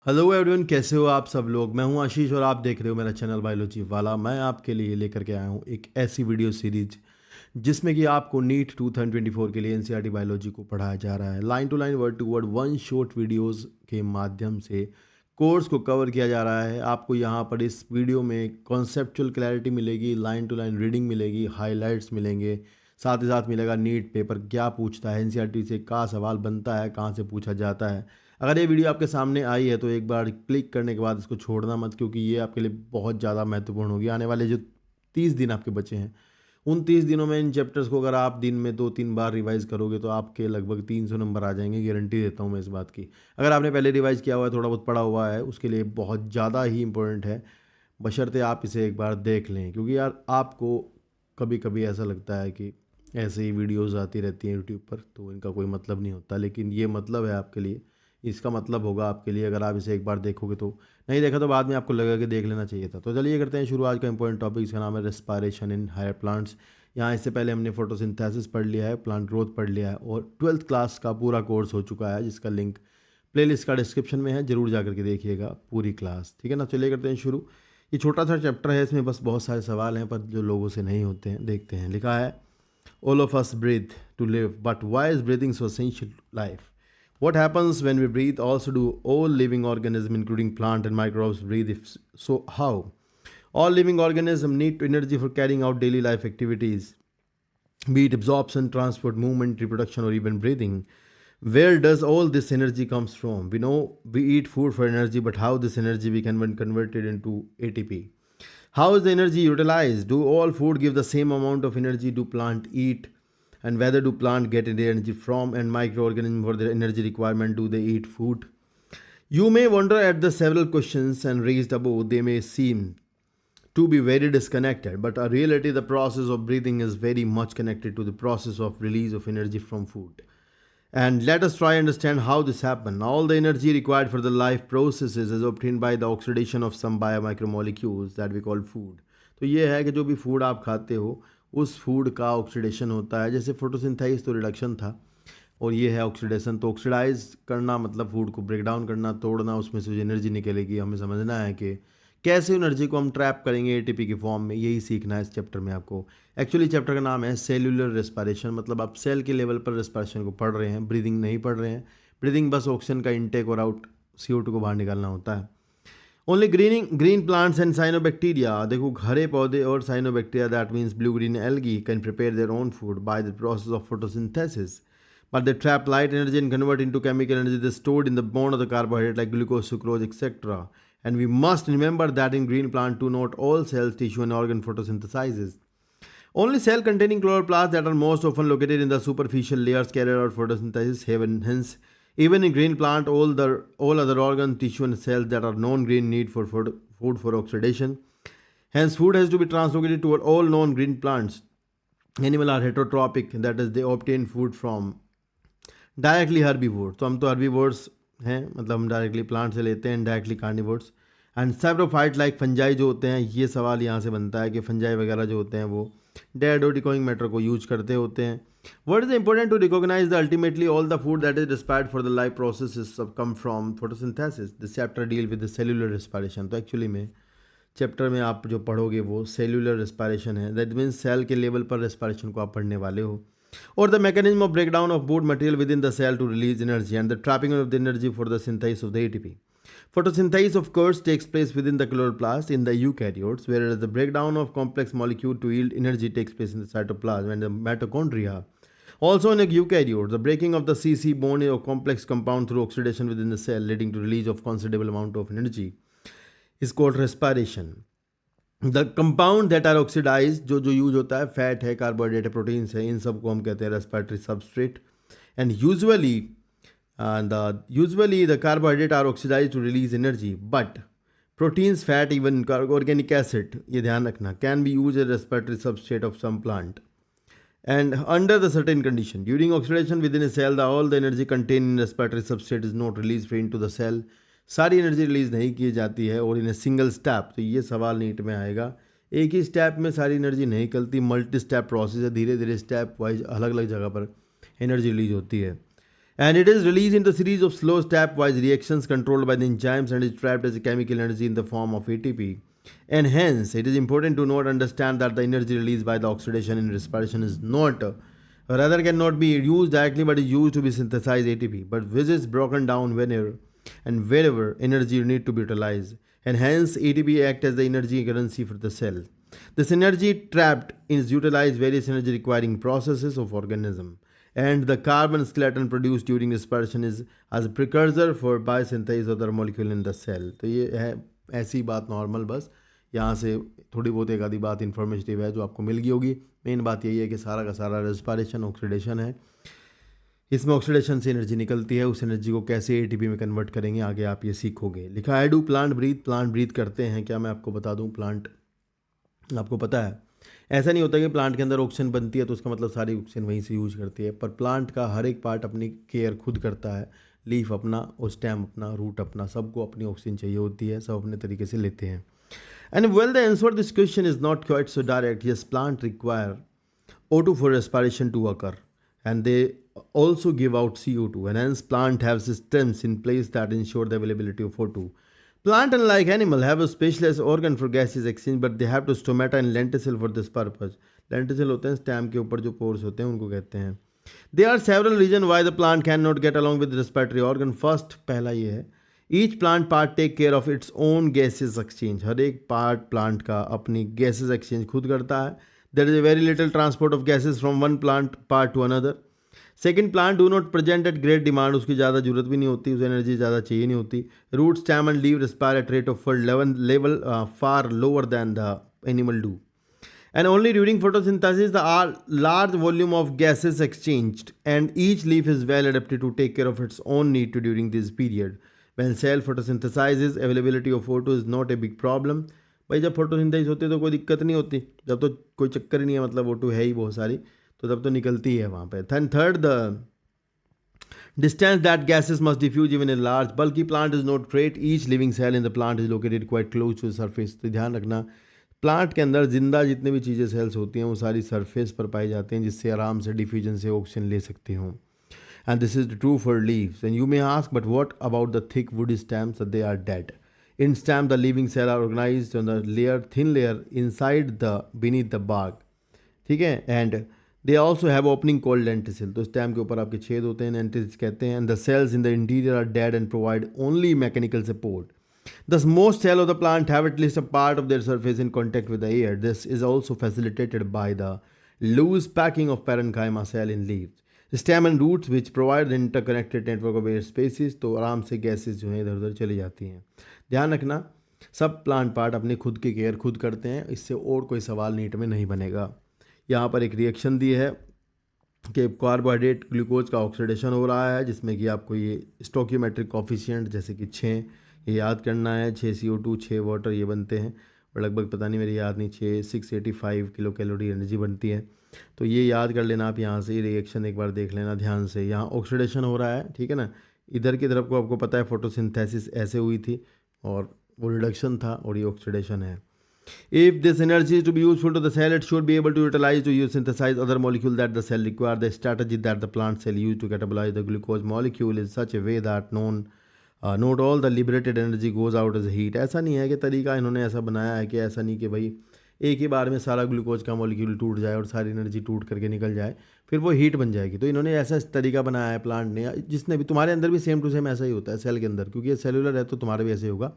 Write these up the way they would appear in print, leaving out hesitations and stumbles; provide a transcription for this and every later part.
Hello everyone, कैसे हो आप सब लोग। मैं हूं आशीष और आप देख रहे हो मेरा चैनल बायोलॉजी वाला। मैं आपके लिए लेकर के आया हूं एक ऐसी वीडियो सीरीज जिसमें कि आपको नीट 2024 के लिए एनसीईआरटी बायोलॉजी को पढ़ाया जा रहा है। Line to line, word to word, one shot videos के माध्यम से कोर्स को कवर किया जा रहा है। आपको यहाँ पर इस वीडियो में कॉन्सेप्चुअल क्लैरिटी मिलेगी, लाइन टू लाइन रीडिंग मिलेगी, हाईलाइट्स मिलेंगे, साथ ही साथ मिलेगा नीट पेपर क्या पूछता है, एनसीईआरटी से क्या सवाल बनता है, कहाँ से पूछा जाता है। अगर ये वीडियो आपके सामने आई है तो एक बार क्लिक करने के बाद इसको छोड़ना मत, क्योंकि ये आपके लिए बहुत ज़्यादा महत्वपूर्ण होगी। आने वाले जो 30 दिन आपके बचे हैं, उन 30 दिनों में इन चैप्टर्स को अगर आप दिन में 2-3 बार रिवाइज करोगे तो आपके लगभग 300 नंबर आ जाएंगे, गारंटी देता हूँ मैं इस बात की। अगर आपने पहले रिवाइज किया हुआ है, थोड़ा बहुत पढ़ा हुआ है, उसके लिए बहुत ज़्यादा ही इंपॉर्टेंट है, बशर्ते आप इसे एक बार देख लें। क्योंकि यार आपको कभी कभी ऐसा लगता है कि ऐसे ही वीडियोज़ आती रहती हैं यूट्यूब पर, तो इनका कोई मतलब नहीं होता, लेकिन ये मतलब है आपके लिए। इसका मतलब होगा आपके लिए अगर आप इसे एक बार देखोगे। तो नहीं देखा तो बाद में आपको लगेगा कि देख लेना चाहिए था। तो चलिए करते हैं शुरू। आज का इंपॉर्टेंट टॉपिक, इसका नाम है रेस्पायरेशन इन हायर प्लांट्स। यहाँ इससे पहले हमने फोटोसिंथेसिस पढ़ लिया है, प्लांट ग्रोथ पढ़ लिया है, और 12th क्लास का पूरा कोर्स हो चुका है, जिसका लिंक प्लेलिस्ट का डिस्क्रिप्शन में है, जरूर जा करके देखिएगा पूरी क्लास। ठीक है ना, चलिए करते हैं शुरू। ये छोटा सा चैप्टर है, इसमें बस बहुत सारे सवाल हैं, पर जो लोगों से नहीं होते हैं। देखते हैं। लिखा है, all of us breathe to live, but why is breathing so essential to life? What happens when we breathe? Also, do all living organisms, including plant and microbes, breathe? If so, how? All living organisms need energy for carrying out daily life activities, be it absorption, transport, movement, reproduction, or even breathing. Where does all this energy comes from? We know we eat food for energy, but how this energy we can convert it into ATP? How is the energy utilized? Do all food give the same amount of energy? Do plant eat? And whether do plant get their energy from, and microorganisms for their energy requirement, do they eat food? You may wonder at the several questions and raised above. They may seem to be very disconnected, but in reality the process of breathing is very much connected to the process of release of energy from food. And let us try understand how this happens. All the energy required for the life processes is obtained by the oxidation of some biomicromolecules that we call food. तो ये है कि जो भी food आप खाते हो उस फूड का ऑक्सीडेशन होता है। जैसे फोटोसिंथेसिस तो रिडक्शन था, और ये है ऑक्सीडेशन। तो ऑक्सीडाइज करना मतलब फूड को ब्रेक डाउन करना, तोड़ना, उसमें से जो एनर्जी निकलेगी। हमें समझना है कि कैसे एनर्जी को हम ट्रैप करेंगे एटीपी की फॉर्म में, यही सीखना है इस चैप्टर में आपको। एक्चुअली चैप्टर का नाम है सेल्यूलर रेस्पायरेशन, मतलब आप सेल के लेवल पर रेस्पायरेशन को पढ़ रहे हैं, ब्रीदिंग नहीं पढ़ रहे हैं। ब्रीदिंग बस ऑक्सीजन का इनटेक और आउट, CO2 को बाहर निकालना होता है। Only green plants and cyanobacteria, देखो हरे पौधे और cyanobacteria, that means blue green algae, can prepare their own food by the process of photosynthesis. But they trap light energy and convert into chemical energy that's stored in the bone of the carbohydrate like glucose, sucrose, etc. And we must remember that in green plant too, not all cells, tissue, and organ photosynthesizes. Only cell containing chloroplasts that are most often located in the superficial layers carry out photosynthesis. Hence, even in green plant, all other organ, tissue, and cells that are non-green need for food for oxidation. Hence, food has to be translocated toward all non-green plants. Animal are heterotrophic, that is, they obtain food from directly herbivore. तो हम तो herbivores हैं, मतलब हम directly plant से लेते हैं, directly carnivores. And saprophyte like fungi जो होते हैं, ये सवाल यहाँ से बनता है कि फंजाई वगैरह जो होते हैं वो डेड और डिकॉइंग मैटर को यूज करते होते हैं। What is important to recognise the ultimately all the food that is respired for the life process is सब come from photosynthesis. This chapter deal with the cellular respiration. तो actually में chapter में आप जो पढ़ोगे वो सेल्यूलर रेस्पायरेशन है, that means cell के लेवल पर रेस्पायरेशन को आप पढ़ने वाले हो, or the mechanism of breakdown of food material within the cell to release energy, and the trapping of the energy for the synthesis of the ATP. Photosynthesis, of course, takes place within the chloroplast in the eukaryotes, whereas the breakdown of complex molecule to yield energy takes place in the cytoplasm and the mitochondria. Also in a eukaryote, the breaking of the CC bond or complex compound through oxidation within the cell, leading to release of considerable amount of energy, is called respiration. The compound that are oxidise, जो use होता है, fat है, carbohydrate है, proteins है, इन सब को हम कहते हैं respiratory substrate. And usually the carbohydrate are oxidise to release energy, but proteins, fat, even organic acid, ये ध्यान रखना, can be use a respiratory substrate of some plant and under the certain condition. During oxidation within a cell, all the energy contained in respiratory substrate is not released free into the cell. सारी energy release नहीं की जाती है, और इन a single step. तो ये सवाल NEET में आएगा, एक ही स्टेप में सारी एनर्जी नहीं निकलती, मल्टी स्टेप प्रोसेस है, धीरे धीरे स्टेप वाइज अलग अलग जगह पर एनर्जी रिलीज होती है। And it is released in the series of slow stepwise reactions controlled by the enzymes and is trapped as a chemical energy in the form of ATP. And hence, it is important to note understand that the energy released by the oxidation in respiration is not, rather cannot be used directly but is used to be synthesized ATP, but which is broken down whenever and wherever energy need to be utilized. And hence, ATP act as the energy currency for the cell. This energy trapped is utilized various energy requiring processes of organism. And the carbon skeleton produced during respiration is as a precursor for biosynthesis of the molecule in the cell. तो ये है ऐसी बात normal, बस यहाँ से थोड़ी बहुत एक आधी बात इन्फॉर्मेटिव है जो आपको मिल गई होगी। मेन बात यही है कि सारा का सारा रेस्पिरेशन ऑक्सीडेशन है, इसमें ऑक्सीडेशन से एनर्जी निकलती है, उस एनर्जी को कैसे एटीपी में कन्वर्ट करेंगे आगे आप ये सीखोगे। लिखा है डू प्लांट ब्रीथ करते हैं क्या, मैं आपको बता दूं प्लांट, आपको पता है ऐसा नहीं होता कि प्लांट के अंदर ऑक्सीजन बनती है तो उसका मतलब सारी ऑक्सीजन वहीं से यूज करती है, पर प्लांट का हर एक पार्ट अपनी केयर खुद करता है। लीफ अपना और स्टेम अपना, रूट अपना, सबको अपनी ऑक्सीजन चाहिए होती है, सब अपने तरीके से लेते हैं। And well the answer this question is not quite so direct. Yes, plant require O2 for respiration to occur, and they also give out CO2, and hence plant have systems in place that ensure the availability of O2. Plant, unlike animal, have a specialized organ for gases exchange, but they have to stomata and lenticel for this purpose. Lenticel होते हैं stem के ऊपर जो pores होते हैं उनको कहते हैं। There are several reasons why the plant cannot get along with respiratory organ. First, पहला ये है, each plant part take care of its own gases exchange. हर एक पार्ट प्लांट का अपनी gases exchange खुद करता है। There is a very little transport of gases from one plant part to another. Second, plant do not present at great demand. उसकी ज़्यादा जरूरत भी नहीं होती, उसे एनर्जी ज़्यादा चाहिए नहीं होती. Root, stem and leaf respire at rate of level far lower than the animal do. And only during photosynthesis the large volume of gases exchanged, and each leaf is well adapted to take care of its own need to during this period. When cell photosynthesizes, availability of O2 is not a big problem. भाई जब photosynthesis होती है तो कोई दिक्कत नहीं होती, जब तो कोई चक्कर ही नहीं है, मतलब O2 है ही बहुत सारी, तो तब तो निकलती है वहाँ पे। Third, the distance that gases must diffuse even in large bulky plant is not trait each living cell in the plant is located quite close to surface. तो ध्यान रखना, प्लांट के अंदर जिंदा जितने भी चीज़ें सेल्स होती हैं वो सारी सरफेस पर पाई जाती हैं, जिससे आराम से डिफ्यूजन से ऑक्सीजन ले सकती हूँ। And this is true for leaves. And you may ask but what about the thick wood stems, they are dead. In stem, the living cell are organized on the thin layer inside beneath the bark, ठीक है, and they also have opening called lenticel. तो stem के ऊपर आपके छेद होते हैं, lenticels कहते हैं, and the cells in the interior are dead and provide only mechanical support. Thus, most cells of the plant have at least a part of their surface in contact with the air. This is also facilitated by the loose packing of parenchyma cell in leaves. Stem and roots which provide interconnected network of air spaces, तो आराम से gases जो हैं इधर उधर चली जाती हैं। ध्यान रखना, सब प्लांट पार्ट अपने खुद की केयर खुद करते हैं, इससे और कोई सवाल नीट में नहीं बनेगा। यहाँ पर एक रिएक्शन दी है कि कार्बोहाइड्रेट ग्लूकोज का ऑक्सीडेशन हो रहा है, जिसमें कि आपको ये स्टोकियोमेट्रिक कॉफिशिएंट जैसे कि 6 ये याद करना है। 6 CO2 6 वाटर ये बनते हैं, और लगभग पता नहीं मेरी याद नहीं 685 किलो कैलोरी एनर्जी बनती है, तो ये याद कर लेना आप। यहाँ से रिएक्शन एक बार देख लेना ध्यान से। यहाँ ऑक्सीडेशन हो रहा है, ठीक है ना, इधर की तरफ को आपको पता है फोटोसिंथेसिस ऐसे हुई थी और वो रिडक्शन था, और ये ऑक्सीडेशन है। If this energy is to be useful to the cell, it should be able to utilize to use synthesize other molecule that the cell require. The strategy that the plant cell use to catabolize the glucose molecule is such a way that not all the liberated energy goes out as heat. ऐसा नहीं है कि तरीका इन्होंने ऐसा बनाया है कि ऐसा नहीं कि भाई एक ही बार में सारा ग्लूकोज का मॉलिक्यूल टूट जाए और सारी एनर्जी टूट करके निकल जाए, फिर वो हीट बन जाएगी। तो इन्होंने ऐसा तरीका बनाया है प्लांट ने, जिसने भी, तुम्हारे अंदर भी सेम टू सेम ऐसा ही होता है सेल के अंदर, क्योंकि ये सेलुलर है तो तुम्हारा भी ऐसे होगा।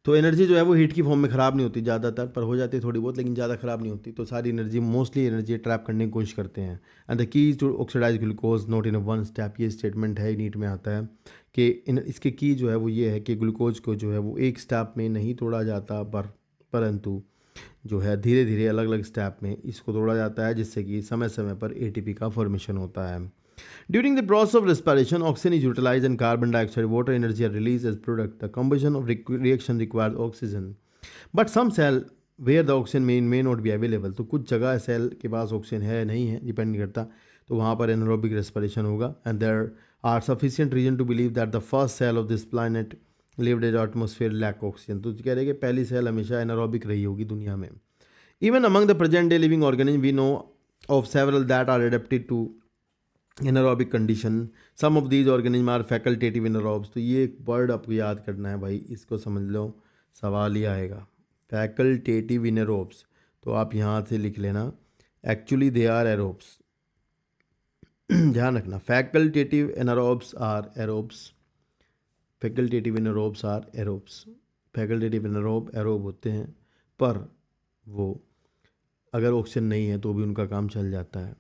तो एनर्जी जो है वो हीट की फॉर्म में ख़राब नहीं होती ज़्यादातर, पर हो जाती है थोड़ी बहुत, लेकिन ज़्यादा ख़राब नहीं होती। तो सारी एनर्जी, मोस्टली एनर्जी ट्रैप करने की कोशिश करते हैं। And the key to oxidise glucose not in one step, ये स्टेटमेंट है नीट में आता है कि इसके की जो है वो ये है कि ग्लूकोज को जो है वो एक स्टेप में नहीं तोड़ा जाता, परंतु जो है धीरे धीरे अलग अलग स्टेप में इसको तोड़ा जाता है, जिससे कि समय समय पर ATP का फॉर्मेशन होता है। During the process of respiration, oxygen is utilized and carbon dioxide, water energy are released as product. The combustion of reaction requires oxygen. But some cell where the oxygen may not be available. तो कुछ जगह cell के पास oxygen है नहीं है, depend नहीं करता, तो वहाँ पर एनारोबिक रेस्पिरेशन होगा। And there are sufficient reason to believe that the first cell of this planet lived in atmosphere lack oxygen. तो कह रहे हैं कि पहली सेल हमेशा एनारोबिक रही होगी दुनिया में। Even among the present day living organisms, we know of several that are adapted to anaerobic condition, some of these organism are facultative anaerobes. तो ये एक वर्ड आपको याद करना है भाई, इसको समझ लो, सवाल ही आएगा। फैकल्टेटिव एनारोब्स, तो आप यहाँ से लिख लेना, एक्चुअली दे आर एरोब्स। ध्यान रखना, facultative anaerobes are aerobes, facultative anaerobes are aerobes. Facultative anaerobe aerobe होते हैं, पर वो अगर ऑक्सीजन नहीं है तो भी उनका काम चल जाता है।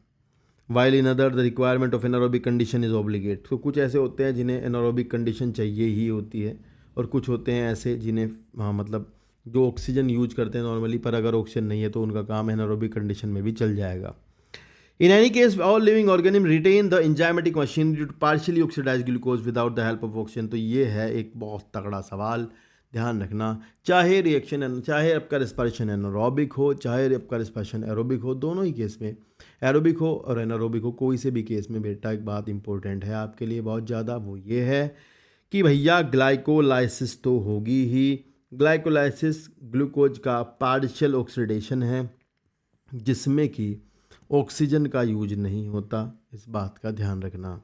While in other the requirement of anaerobic condition is obligate. तो कुछ ऐसे होते हैं जिन्हें एनारोबिक कंडीशन चाहिए ही होती है, और कुछ होते हैं ऐसे जिन्हें, हाँ मतलब जो ऑक्सीजन यूज करते हैं नॉर्मली, पर अगर ऑक्सीजन नहीं है तो उनका काम एनारोबिक कंडीशन में भी चल जाएगा। In any case, all living organisms retain the enzymatic machinery to partially oxidize glucose without the help of oxygen। तो ये है एक बहुत तगड़ा सवाल, ध्यान रखना। चाहे रिएक्शन, चाहे आपका रिस्पायरेशन एनारोबिक हो, चाहे आपका रिस्पायरेशन एरोबिक हो, दोनों ही केस में, एरोबिक हो और एनारोबिक हो, कोई से भी केस में बेटा एक बात इंपॉर्टेंट है आपके लिए बहुत ज़्यादा, वो ये है कि भैया ग्लाइकोलाइसिस तो होगी ही। ग्लाइकोलाइसिस ग्लूकोज का पार्शियल ऑक्सीडेशन है, जिसमें कि ऑक्सीजन का यूज नहीं होता, इस बात का ध्यान रखना।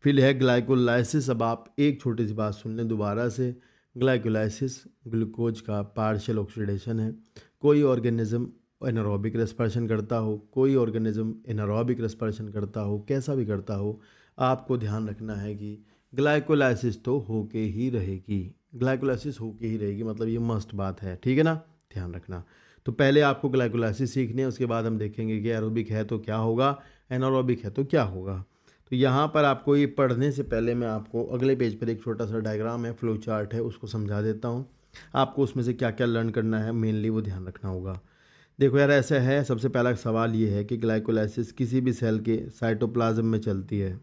फिर है ग्लाइकोलाइसिस। अब आप एक छोटी सी बात सुन लें दोबारा से, ग्लाइकोलाइसिस ग्लूकोज का पार्शियल ऑक्सीडेशन है। कोई ऑर्गेनिज्म एनारोबिक रेस्पिरेशन करता हो, कोई ऑर्गेनिज्म एनारोबिक रेस्पिरेशन करता हो, कैसा भी करता हो, आपको ध्यान रखना है कि ग्लाइकोलाइसिस तो होके ही रहेगी, ग्लाइकोलाइसिस होके ही रहेगी, मतलब ये मस्ट बात है, ठीक है ना, ध्यान रखना। तो पहले आपको ग्लाइकोलाइसिस सीखनी है, उसके बाद हम देखेंगे कि एरोबिक है तो क्या होगा, एनारोबिक है तो क्या होगा। तो यहाँ पर आपको ये पढ़ने से पहले मैं आपको अगले पेज पर एक छोटा सा डायग्राम है, फ्लो चार्ट है, उसको समझा देता हूँ। आपको उसमें से क्या क्या लर्न करना है मेनली वो ध्यान रखना होगा। देखो यार, ऐसा है, सबसे पहला सवाल ये है कि ग्लाइकोलाइसिस किसी भी सेल के साइटोप्लाज्म में चलती है,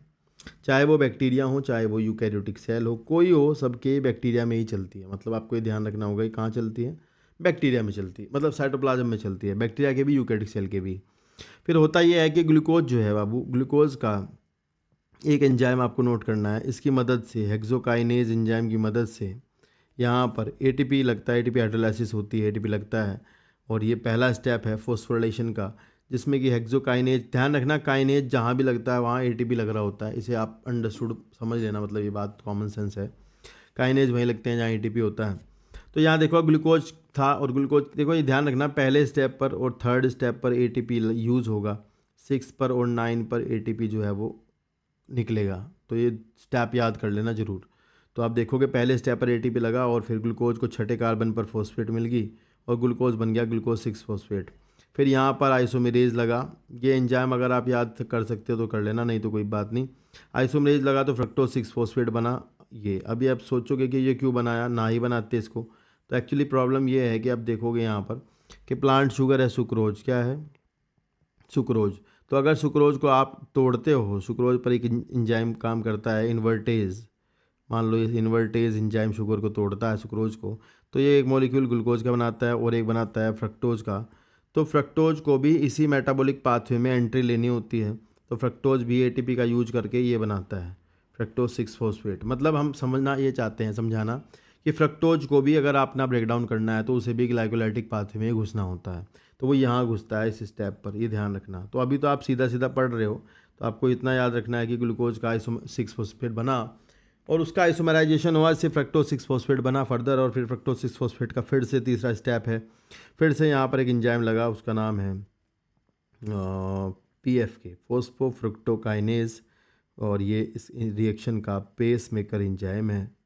चाहे वो बैक्टीरिया हो, चाहे वो यूकैरियोटिक सेल हो, कोई हो, सबके बैक्टीरिया में ही चलती है। मतलब आपको ये ध्यान रखना होगा कि कहाँ चलती है, बैक्टीरिया में चलती है, मतलब साइटोप्लाज्म में चलती है, बैक्टीरिया के भी, यूकैरियोटिक सेल के भी। फिर होता ये है कि ग्लूकोज जो है बाबू, ग्लूकोज का एक एंजाइम आपको नोट करना है, इसकी मदद से, हेक्सोकाइनेज एंजाइम की मदद से यहाँ पर एटीपी लगता है, एटीपी हाइड्रोलाइसिस होती है, एटीपी लगता है, और ये पहला स्टेप है फॉस्फोरिलेशन का, जिसमें कि हेक्सोकाइनेज, ध्यान रखना काइनेज जहाँ भी लगता है वहाँ एटीपी लग रहा होता है, इसे आप अंडरस्टूड समझ लेना, मतलब ये बात कॉमन सेंस है। काइनेज वहीं लगते हैं जहाँ एटीपी होता है। तो यहाँ देखो ग्लूकोज था, और ग्लूकोज देखो, ये ध्यान रखना पहले स्टेप पर और थर्ड स्टेप पर एटीपी यूज़ होगा, 6 पर और 9 पर एटीपी जो है वो निकलेगा। तो ये स्टेप याद कर लेना ज़रूर। तो आप देखोगे पहले स्टेप पर एटीपी लगा, और फिर ग्लूकोज को छठे कार्बन पर फॉस्फेट मिल गई, और ग्लूकोज बन गया ग्लूकोज 6 फॉस्फेट। फिर यहाँ पर आइसोमेरेज लगा, ये एंजाइम अगर आप याद कर सकते हो तो कर लेना, नहीं तो कोई बात नहीं। आइसोमेरेज लगा तो फ्रक्टोज 6 फॉस्फेट बना। ये अभी आप सोचोगे कि ये क्यों बनाया, ना ही बनाते इसको। तो एक्चुअली प्रॉब्लम ये है कि आप देखोगे यहाँ पर कि प्लांट शुगर है, सुक्रोज, क्या है, सुक्रोज। तो अगर सुक्रोज को आप तोड़ते हो, सुक्रोज पर एक एंजाइम काम करता है, इन्वर्टेज, मान लो ये इन्वर्टेज एंजाइम शुगर को तोड़ता है, सुक्रोज को, तो ये एक मॉलिक्यूल ग्लूकोज का बनाता है और एक बनाता है फ्रक्टोज का। तो फ्रक्टोज को भी इसी मेटाबॉलिक पाथवे में एंट्री लेनी होती है, तो फ्रक्टोज भी एटीपी का यूज करके ये बनाता है फ्रक्टोज 6 फॉस्फेट। मतलब हम समझना ये चाहते हैं, समझाना कि फ्रक्टोज को भी अगर अपना ब्रेकडाउन करना है तो उसे भी ग्लाइकोलाइटिक पाथवे में घुसना होता है, तो वो यहाँ घुसता है इस स्टेप पर, ये ध्यान रखना। तो अभी तो आप सीधा सीधा पढ़ रहे हो, तो आपको इतना याद रखना है कि ग्लूकोज का 6 फॉस्फेट बना, और उसका आइसोमराइजेशन हुआ, इससे फ्रक्टोज 6 फॉस्फेट बना फर्दर, और फिर फ्रक्टोज 6 फॉस्फेट का फिर से तीसरा स्टेप है, फिर से यहाँ पर एक एंजाइम लगा, उसका नाम है PFK, फोस्फोफ्रुक्टोकाइनेज, और ये इस रिएक्शन का पेस मेकर एंजाइम है।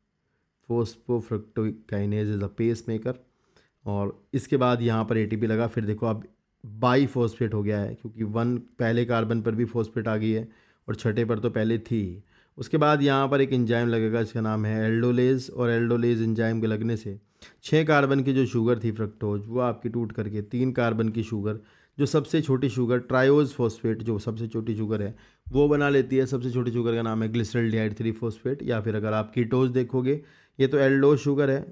फोस्फोफ्रुक्टोकाइनेज इज़ अ पेस मेकर। और इसके बाद यहाँ पर एटीपी लगा, फिर देखो अब बाई फॉस्फेट हो गया है, क्योंकि 1 पहले कार्बन पर भी फॉस्फेट आ गई है और छठे पर तो पहले थी। उसके बाद यहाँ पर एक एंजाइम लगेगा, इसका नाम है एल्डोलेज, और एल्डोलेज एंजाइम के लगने से 6 कार्बन की जो शुगर थी फ्रक्टोज, वो आपकी टूट करके 3 कार्बन की शुगर, जो सबसे छोटी शुगर ट्रायोज फॉस्फेट, जो सबसे छोटी शुगर है वो बना लेती है। सबसे छोटी शुगर का नाम है ग्लिसरॉल्डिहाइड 3 फॉस्फेट, या फिर अगर आप कीटोज देखोगे, ये तो एल्डोज शुगर है,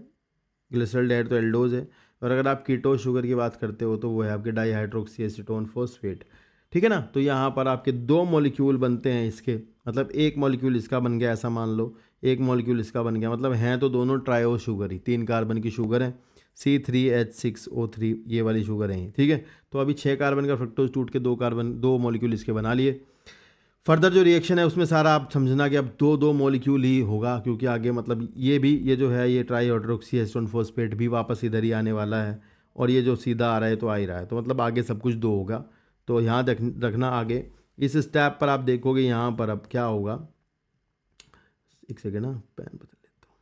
ग्लिसरॉल्डिहाइड तो एल्डोज है, और अगर आप कीटोज शुगर की बात करते हो तो वो है आपके डाईहाइड्रोक्सी एसीटोन फॉस्फेट, ठीक है ना। तो यहाँ पर आपके 2 मॉलिक्यूल बनते हैं इसके, मतलब एक मॉलिक्यूल इसका बन गया, ऐसा मान लो, एक मॉलिक्यूल इसका बन गया, मतलब हैं तो दोनों ट्रायो शुगर ही, 3 कार्बन की शुगर है, C3H6O3 ये वाली शुगर है, ठीक है। तो अभी 6 कार्बन का फ्रक्टोज टूट के 2 कार्बन, 2 मॉलिक्यूल इसके बना लिए। फर्दर जो रिएक्शन है उसमें सारा आप समझना कि अब दो दो मॉलिक्यूल ही होगा, क्योंकि आगे मतलब ये जो है ये ट्राई हाइड्रोक्सी एसीटोन फॉस्फेट भी वापस इधर ही आने वाला है, और ये जो सीधा आ रहा है तो आ ही रहा है, तो मतलब आगे सब कुछ दो होगा। तो यहाँ रखना आगे इस स्टेप पर आप देखोगे यहाँ पर अब क्या होगा। एक सेकेंड ना, पेन बदल लेता हूँ।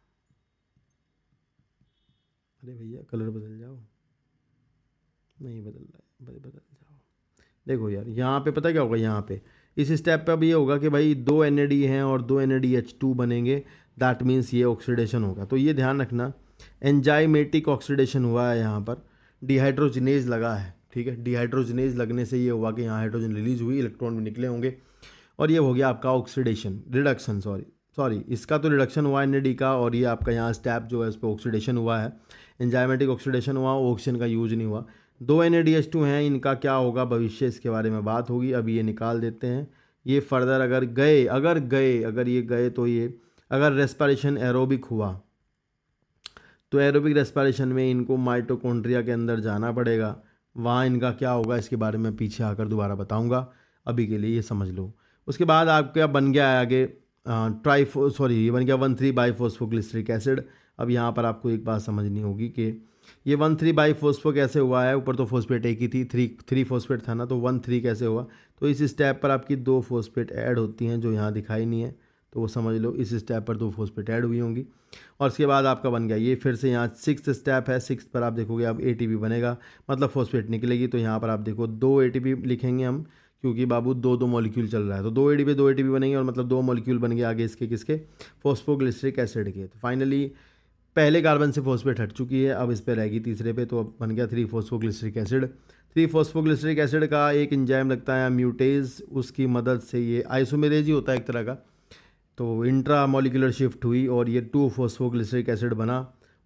अरे भैया कलर बदल जाओ, नहीं बदल रहा है भाई, बदल जाओ। देखो यार यहाँ पे पता क्या होगा, यहाँ पे इस स्टेप पे अब ये होगा कि भाई दो NAD हैं और दो NADH2 बनेंगे, दैट मीन्स ये ऑक्सीडेशन होगा। तो ये ध्यान रखना, एंजाइमेटिक ऑक्सीडेशन हुआ है यहाँ पर, डिहाइड्रोजनेज लगा है, ठीक है। डिहाइड्रोजनेज लगने से ये हुआ कि यहाँ हाइड्रोजन रिलीज हुई, इलेक्ट्रॉन भी निकले होंगे, और ये हो गया आपका ऑक्सीडेशन, रिडक्शन, सॉरी इसका तो रिडक्शन हुआ NAD का, और ये आपका यहाँ स्टेप जो है उस पर ऑक्सीडेशन हुआ है, एंजाइमेटिक ऑक्सीडेशन हुआ, ऑक्सीजन का यूज नहीं हुआ। दो NADH2 हैं, इनका क्या होगा भविष्य, इसके बारे में बात होगी, अभी ये निकाल देते हैं। ये फर्दर अगर ये गए तो ये अगर रेस्पिरेशन एरोबिक हुआ तो एरोबिक रेस्पिरेशन में इनको माइटोकॉन्ड्रिया के अंदर जाना पड़ेगा, वहाँ इनका क्या होगा इसके बारे में पीछे आकर दोबारा बताऊंगा, अभी के लिए ये समझ लो। उसके बाद आपका बन गया है आगे ये बन गया 1,3 बाईफॉस्फोग्लिसरिक एसिड। अब यहाँ पर आपको एक बात समझनी होगी कि ये 1,3 बाईफॉस्फो कैसे हुआ है, ऊपर तो फॉस्फेट एक ही थी, 3 फॉस्फेट था ना, तो 1,3 कैसे हुआ। तो इस स्टेप पर आपकी 2 फॉस्फेट ऐड होती हैं जो यहाँ दिखाई नहीं है, तो वो समझ लो इस स्टेप पर 2 फॉस्फेट ऐड हुई होंगी। और उसके बाद आपका बन गया ये, फिर से यहाँ 6th स्टेप है, 6th पर आप देखोगे अब ATP बनेगा, मतलब फॉस्फेट निकलेगी। तो यहाँ पर आप देखो 2 ATP लिखेंगे हम, क्योंकि बाबू दो मॉलिक्यूल चल रहा है, तो 2 ATP बनेंगे, और मतलब 2 मॉलिक्यूल बन गए आगे इसके किसके, फॉस्फोग्लिसरिक एसिड के। तो फाइनली पहले कार्बन से फॉस्फेट हट चुकी है, अब इस पर रहेगी तीसरे पे, तो अब बन गया 3 फॉस्फोग्लिसरिक एसिड। 3 फॉस्फोग्लिसरिक एसिड का एक एंजाइम लगता है म्यूटेज, उसकी मदद से ये आइसोमेरेज ही होता है एक तरह का, तो इंट्रा मॉलिक्यूलर शिफ्ट हुई और ये 2 फॉस्फोग्लिसरिक एसिड बना,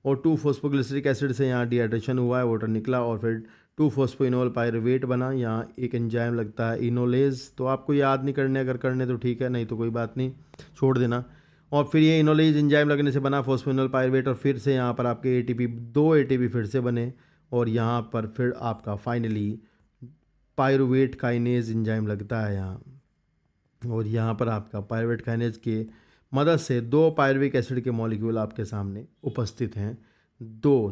और 2 फॉस्फोग्लिसरिक एसिड से यहाँ डिहाइड्रेशन हुआ है, वाटर निकला, और फिर 2 फॉस्फोइनोल पायरुवेट बना। यहाँ एक एंजाइम लगता है इनोलेज, तो आपको याद नहीं करने, अगर करने तो ठीक है, नहीं तो कोई बात नहीं, छोड़ देना। और फिर ये इनोलेज एंजाइम लगने से बना फॉस्फोइनोल पायरुवेट, और फिर से यहाँ पर आपके ATP 2 ATP फिर से बने, और यहाँ पर फिर आपका फाइनली पायरुवेट काइनेज एंजाइम लगता है यहाँ, और यहाँ पर आपका पायरुवेट काइनेज के मदद से 2 पायरुविक एसिड के मॉलिक्यूल आपके सामने उपस्थित हैं।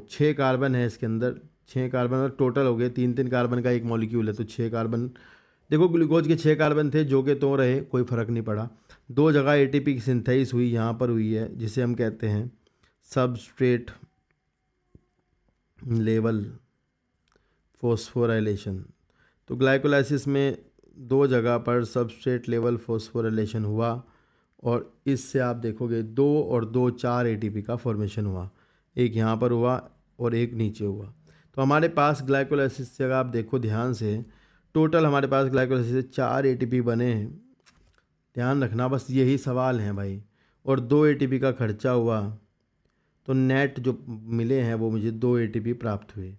6 कार्बन है इसके अंदर, 6 कार्बन और टोटल हो गए 3 कार्बन का एक मॉलिक्यूल है, तो 6 कार्बन। देखो ग्लूकोज के 6 कार्बन थे, जो के तो रहे, कोई फ़र्क नहीं पड़ा। 2 जगह ATP की सिंथेसिस हुई, यहाँ पर हुई है, जिसे हम कहते हैं सबस्ट्रेट लेवल फॉस्फोराइलेशन। तो ग्लाइकोलाइसिस में 2 जगह पर सबस्ट्रेट लेवल फॉस्फोराइलेशन हुआ, और इससे आप देखोगे 2 और 2 4 ATP का फॉर्मेशन हुआ, एक यहाँ पर हुआ और एक नीचे हुआ। तो हमारे पास ग्लाइकोलाइसिस से अगर आप देखो ध्यान से, टोटल हमारे पास ग्लाइकोलाइसिस से 4 ATP बने हैं, ध्यान रखना बस यही सवाल हैं भाई, और 2 ATP का खर्चा हुआ, तो नेट जो मिले हैं वो मुझे 2 ATP प्राप्त हुए।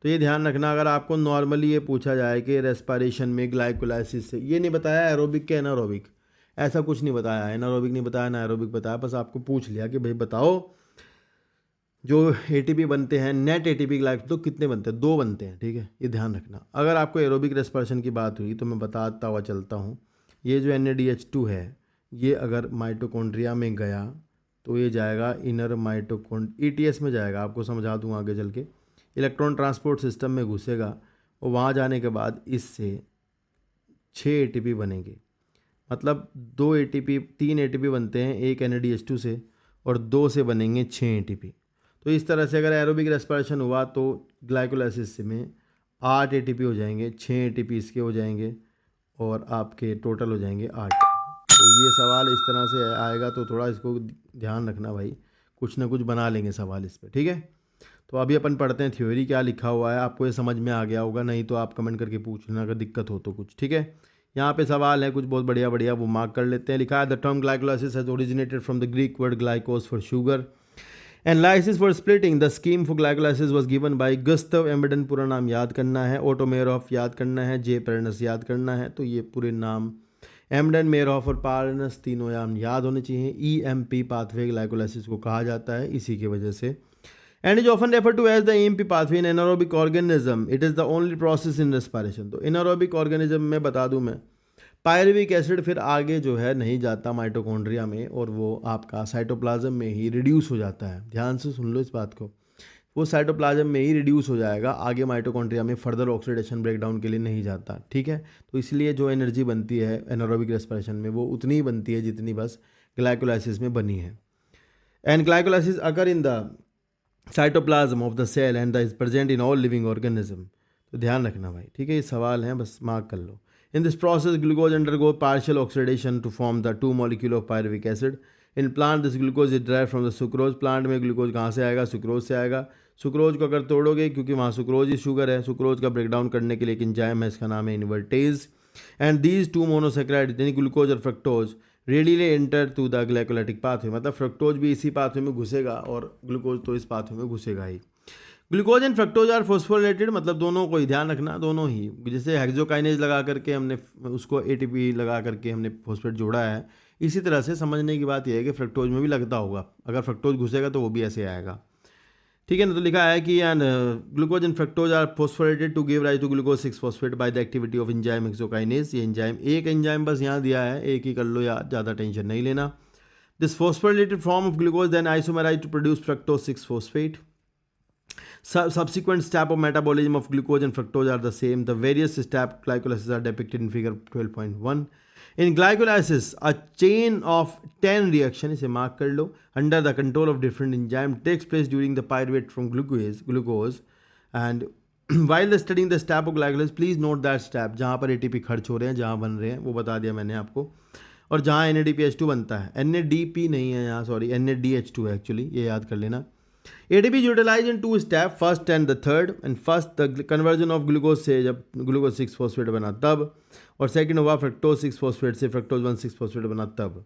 तो ये ध्यान रखना, अगर आपको नॉर्मली ये पूछा जाए कि रेस्पिरेशन में ग्लाइकोलाइसिस से, ये नहीं बताया एरोबिक के एनारोबिक, ऐसा कुछ नहीं बताया, एनारोबिक नहीं बताया ना एरोबिक बताया, बस आपको पूछ लिया कि भाई बताओ जो ATP बनते हैं, नेट ATP ग्लाइक तो कितने बनते हैं, 2 बनते हैं, ठीक है, ये ध्यान रखना। अगर आपको एरोबिक रेस्पिरेशन की बात हुई तो मैं बताता हुआ चलता हूँ, ये जो NADH2 है, ये अगर माइटोकॉन्ड्रिया में गया तो ये जाएगा इनर ETS में जाएगा, आपको समझा दूँ आगे चल के, इलेक्ट्रॉन ट्रांसपोर्ट सिस्टम में घुसेगा, और वहाँ जाने के बाद इससे 6 ATP बनेंगे, मतलब 3 ATP बनते हैं एक NADH2 से, और 2 से बनेंगे 6 ATP। तो इस तरह से अगर एरोबिक रेस्पिरेशन हुआ तो ग्लाइकोलाइसिस में 8 ATP हो जाएंगे, 6 ATP इसके हो जाएंगे, और आपके टोटल हो जाएंगे 8। तो ये सवाल इस तरह से आएगा, तो थोड़ा इसको ध्यान रखना भाई, कुछ ना कुछ बना लेंगे सवाल इस पर, ठीक है। तो अभी अपन पढ़ते हैं थ्योरी क्या लिखा हुआ है, आपको ये समझ में आ गया होगा, नहीं तो आप कमेंट करके पूछ लेना अगर दिक्कत हो तो कुछ, ठीक है। यहाँ पे सवाल है कुछ बहुत बढ़िया बढ़िया, वो मार्क कर लेते हैं। लिखा है the term glycolysis has originated from the Greek word glycos for sugar and lysis for splitting. The scheme for glycolysis was given by Gustav Embden, पूरा नाम याद करना है, ओटो मेयरहोफ याद करना है, जे पेरनस याद करना है। तो ये पूरे नाम एम्बेडन, मेयरहोफ और पारनस तीनों नाम याद होने चाहिए। EMP पाथवे ग्लाइकोलाइसिस को कहा जाता है इसी की वजह से, and is often referred to as the EMP pathway in anaerobic organism. It is the only process in respiration. तो anaerobic organism में बता दूं मैं, पायरुविक एसिड फिर आगे जो है नहीं जाता माइटोकॉन्ड्रिया में और वो आपका साइटोप्लाज्म में ही रिड्यूस हो जाता है। ध्यान से सुन लो इस बात को, वो साइटोप्लाज्म में ही रिड्यूस हो जाएगा, आगे माइटोकॉन्ड्रिया में फर्दर ऑक्सीडेशन ब्रेकडाउन के लिए नहीं जाता। ठीक है, तो इसलिए जो एनर्जी बनती है एनारोबिक रेस्पिरेशन में वो उतनी ही बनती है जितनी बस ग्लाइकोलाइसिस में बनी है। And glycolysis occur in the cytoplasm of the cell and the is present in all living organism. तो ध्यान रखना भाई, ठीक है, ये सवाल हैं, बस मार्क कर लो। In this process glucose undergo partial oxidation to form the 2 molecule of pyruvic acid. In plant this glucose is drive from the sucrose. Plant में ग्लूकोज कहाँ से आएगा? सुक्रोज से आएगा। सुक्रोज को अगर तोड़ोगे, क्योंकि वहाँ सुक्रोज ही शुगर है, सुक्रोज का ब्रेकडाउन करने के लिए एक एंजाइम है, इसका नाम है इन्वर्टेज। एंड दीज 2 मोनोसेक्राइड यानी ग्लूकोज और fructose readily enter to the glycolytic pathway, मतलब फ्रक्टोज भी इसी पाथवे में घुसेगा और ग्लूकोज तो इस पाथवे में घुसेगा ही। Glucose and fructose are phosphorylated, मतलब दोनों को ही ध्यान रखना, दोनों ही, जैसे हेक्सोकाइनेज लगा करके हमने उसको एटीपी लगा करके हमने फॉस्फेट जोड़ा है, इसी तरह से समझने की बात यह है कि फ्रक्टोज में भी लगता होगा, अगर फ्रक्टोज घुसेगा तो वो भी ऐसे आएगा। ठीक है ना, तो लिखा है कि and glucose and fructose are phosphorylated to give rise to glucose 6 phosphate by the activity of enzyme hexokinase. ये एंजाइम, एक एंजाइम बस यहाँ दिया है, एक ही कर लो यार, ज़्यादा टेंशन नहीं लेना। This phosphorylated form of glucose then isomerise to produce fructose 6 phosphate. Subsequent step of metabolism of glucose and fructose are the same. The various step glycolysis are depicted in figure 12.1. In glycolysis, a chain of 10 reaction, इसे mark कर लो, under the control of different enzyme takes place during the pyruvate from glucose. And while studying the step of glycolysis, please note that step जहाँ पर ATP खर्च हो रहे हैं, जहाँ बन रहे हैं, वो बता दिया मैंने आपको, और जहाँ NADPH2 बनता है, NADP नहीं है यहाँ, सॉरी NADH2 है एक्चुअली, ये याद कर लेना। ATP is utilized in 2 steps, first and the third, and first the conversion of glucose से जब glucose 6 phosphate बना तब, और second हुआ fructose 6 phosphate से fructose 1 6 phosphate बना तब।